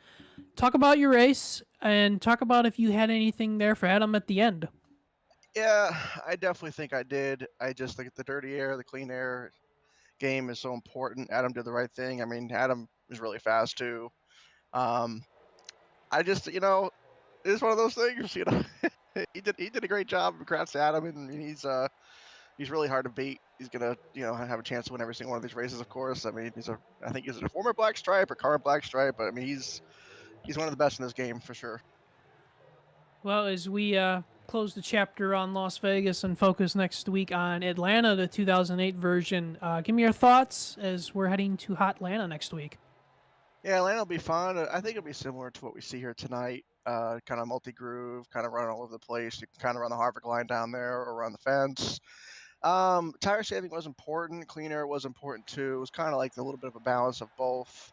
Talk about your race and talk about if you had anything there for Adam at the end. Yeah, I definitely think I did. I just think the dirty air, the clean air game is so important. Adam did the right thing. I mean, Adam is really fast too. Um, I just, it's one of those things. He did a great job. Congrats to Adam, and he's really hard to beat. He's gonna, have a chance to win every single one of these races. Of course. I mean, I think he's a former black stripe or current black stripe, but I mean, he's one of the best in this game for sure. Well, as we close the chapter on Las Vegas and focus next week on Atlanta, the 2008 version, give me your thoughts as we're heading to Hot Atlanta next week. Yeah, Atlanta will be fun. I think it'll be similar to what we see here tonight. Kind of multi-groove, kind of run all over the place. You can kind of run the Harvick line down there or run the fence. Tire saving was important. Clean air was important too. It was kind of like a little bit of a balance of both.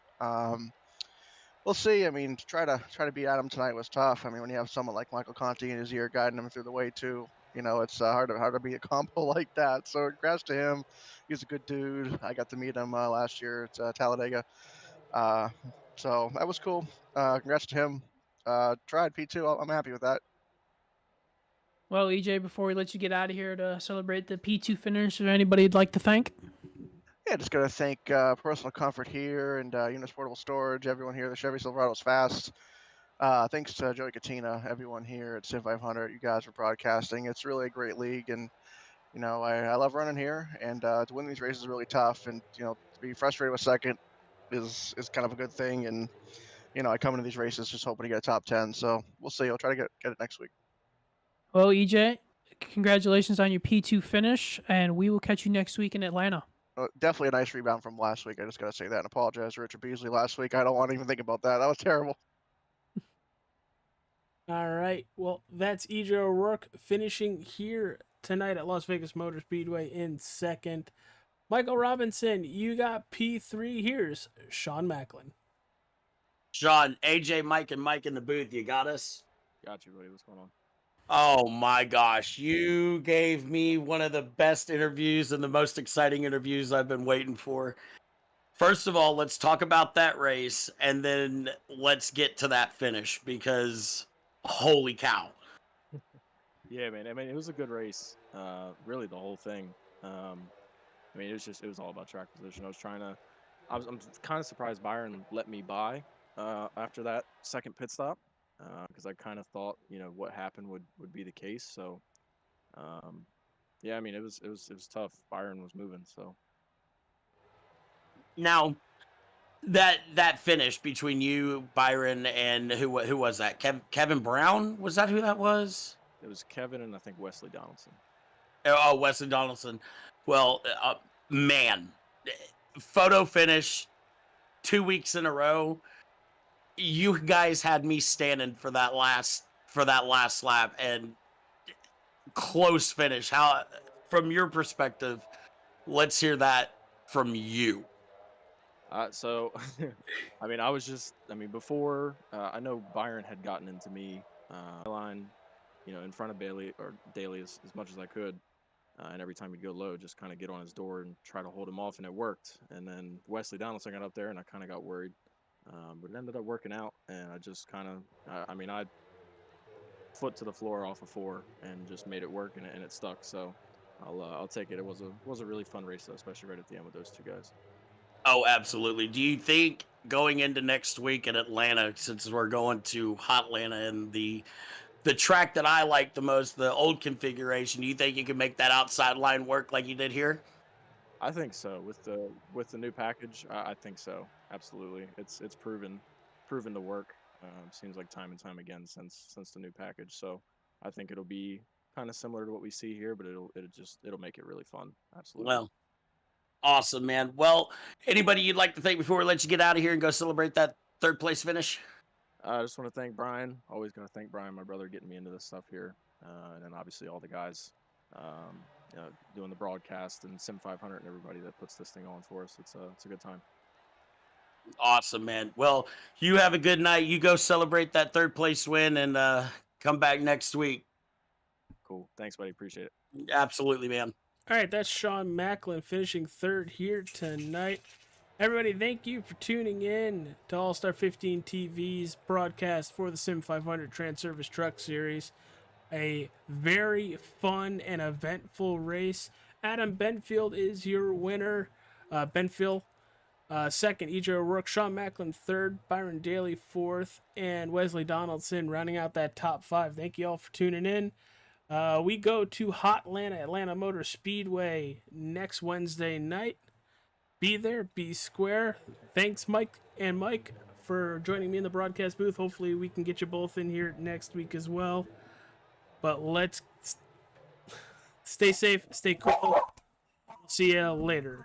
We'll see. I mean, to try to beat Adam tonight was tough. I mean, when you have someone like Michael Conti in his ear guiding him through the way too, it's hard to beat a combo like that. So congrats to him. He's a good dude. I got to meet him last year at Talladega. So that was cool. Congrats to him. Tried P2. I'm happy with that. Well, EJ, before we let you get out of here to celebrate the P2 finish, is there anybody you'd like to thank? Yeah, just gotta thank Personal Comfort here and Unis Portable Storage, everyone here. The Chevy Silverado's fast. Thanks to Joey Katina, everyone here at Sim500. You guys for broadcasting. It's really a great league, and I love running here. And to win these races is really tough. And to be frustrated with second is kind of a good thing. And I come into these races just hoping to get a top 10. So we'll see. I'll try to get it next week. Well, EJ, congratulations on your P2 finish, and we will catch you next week in Atlanta. Definitely a nice rebound from last week. I just got to say that and apologize to Richard Beasley last week. I don't want to even think about that. That was terrible. All right. Well, that's EJ O'Rourke finishing here tonight at Las Vegas Motor Speedway in second. Michael Robinson, you got P3. Here's Sean Macklin. Sean, AJ, Mike, and Mike in the booth. You got us? Got you, buddy. What's going on? Oh my gosh. You gave me one of the best interviews and the most exciting interviews I've been waiting for. First of all, let's talk about that race, and then let's get to that finish, because holy cow. Yeah, man. I mean, it was a good race. Really, the whole thing. I mean, it was all about track position. I'm kind of surprised Byron let me by after that second pit stop, because I kind of thought, what happened would be the case. So, yeah, I mean, it was tough. Byron was moving, so. Now, that finish between you, Byron, and who was that? Kevin Brown? Was that who that was? It was Kevin and I think Wesley Donaldson. Oh, Wesley Donaldson. Well, man, photo finish 2 weeks in a row. You guys had me standing for that last lap, and close finish. How, from your perspective, let's hear that from you. So, I mean, before, I know Byron had gotten into me, line, in front of Daly as much as I could. And every time he'd go low, just kind of get on his door and try to hold him off, and it worked. And then Wesley Donaldson got up there, and I kind of got worried. But it ended up working out, and I just kind of, I foot to the floor off of 4 and just made it work, and it stuck. So I'll take it. It was a really fun race, though, especially right at the end with those two guys. Oh, absolutely. Do you think going into next week in Atlanta, since we're going to Hot Atlanta and the track that I like the most, the old configuration, do you think you can make that outside line work like you did here? I think so. With the new package, I think so. Absolutely. It's proven to work. Seems like time and time again since the new package. So I think it'll be kind of similar to what we see here, but it'll make it really fun. Absolutely. Well, awesome, man. Well, anybody you'd like to thank before we let you get out of here and go celebrate that third place finish? I just want to thank Brian. Always going to thank Brian, my brother, getting me into this stuff here. And then obviously all the guys doing the broadcast, and Sim500 and everybody that puts this thing on for us. It's a good time. Awesome, man. Well, you have a good night. You go celebrate that third place win and come back next week. Cool. Thanks, buddy. Appreciate it. Absolutely, man. All right, that's Sean Macklin finishing third here tonight. Everybody, thank you for tuning in to All Star 15 TV's broadcast for the Sim500 TranService Truck Series. A very fun and eventful race. Adam Benfield is your winner. Benfield second, EJ O'Rourke, Sean Macklin third, Byron Daly fourth, and Wesley Donaldson rounding out that top 5. Thank you all for tuning in. We go to Atlanta Motor Speedway next Wednesday night. Be there, be square. Thanks, Mike, for joining me in the broadcast booth. Hopefully we can get you both in here next week as well. But let's stay safe, stay cool. See you later.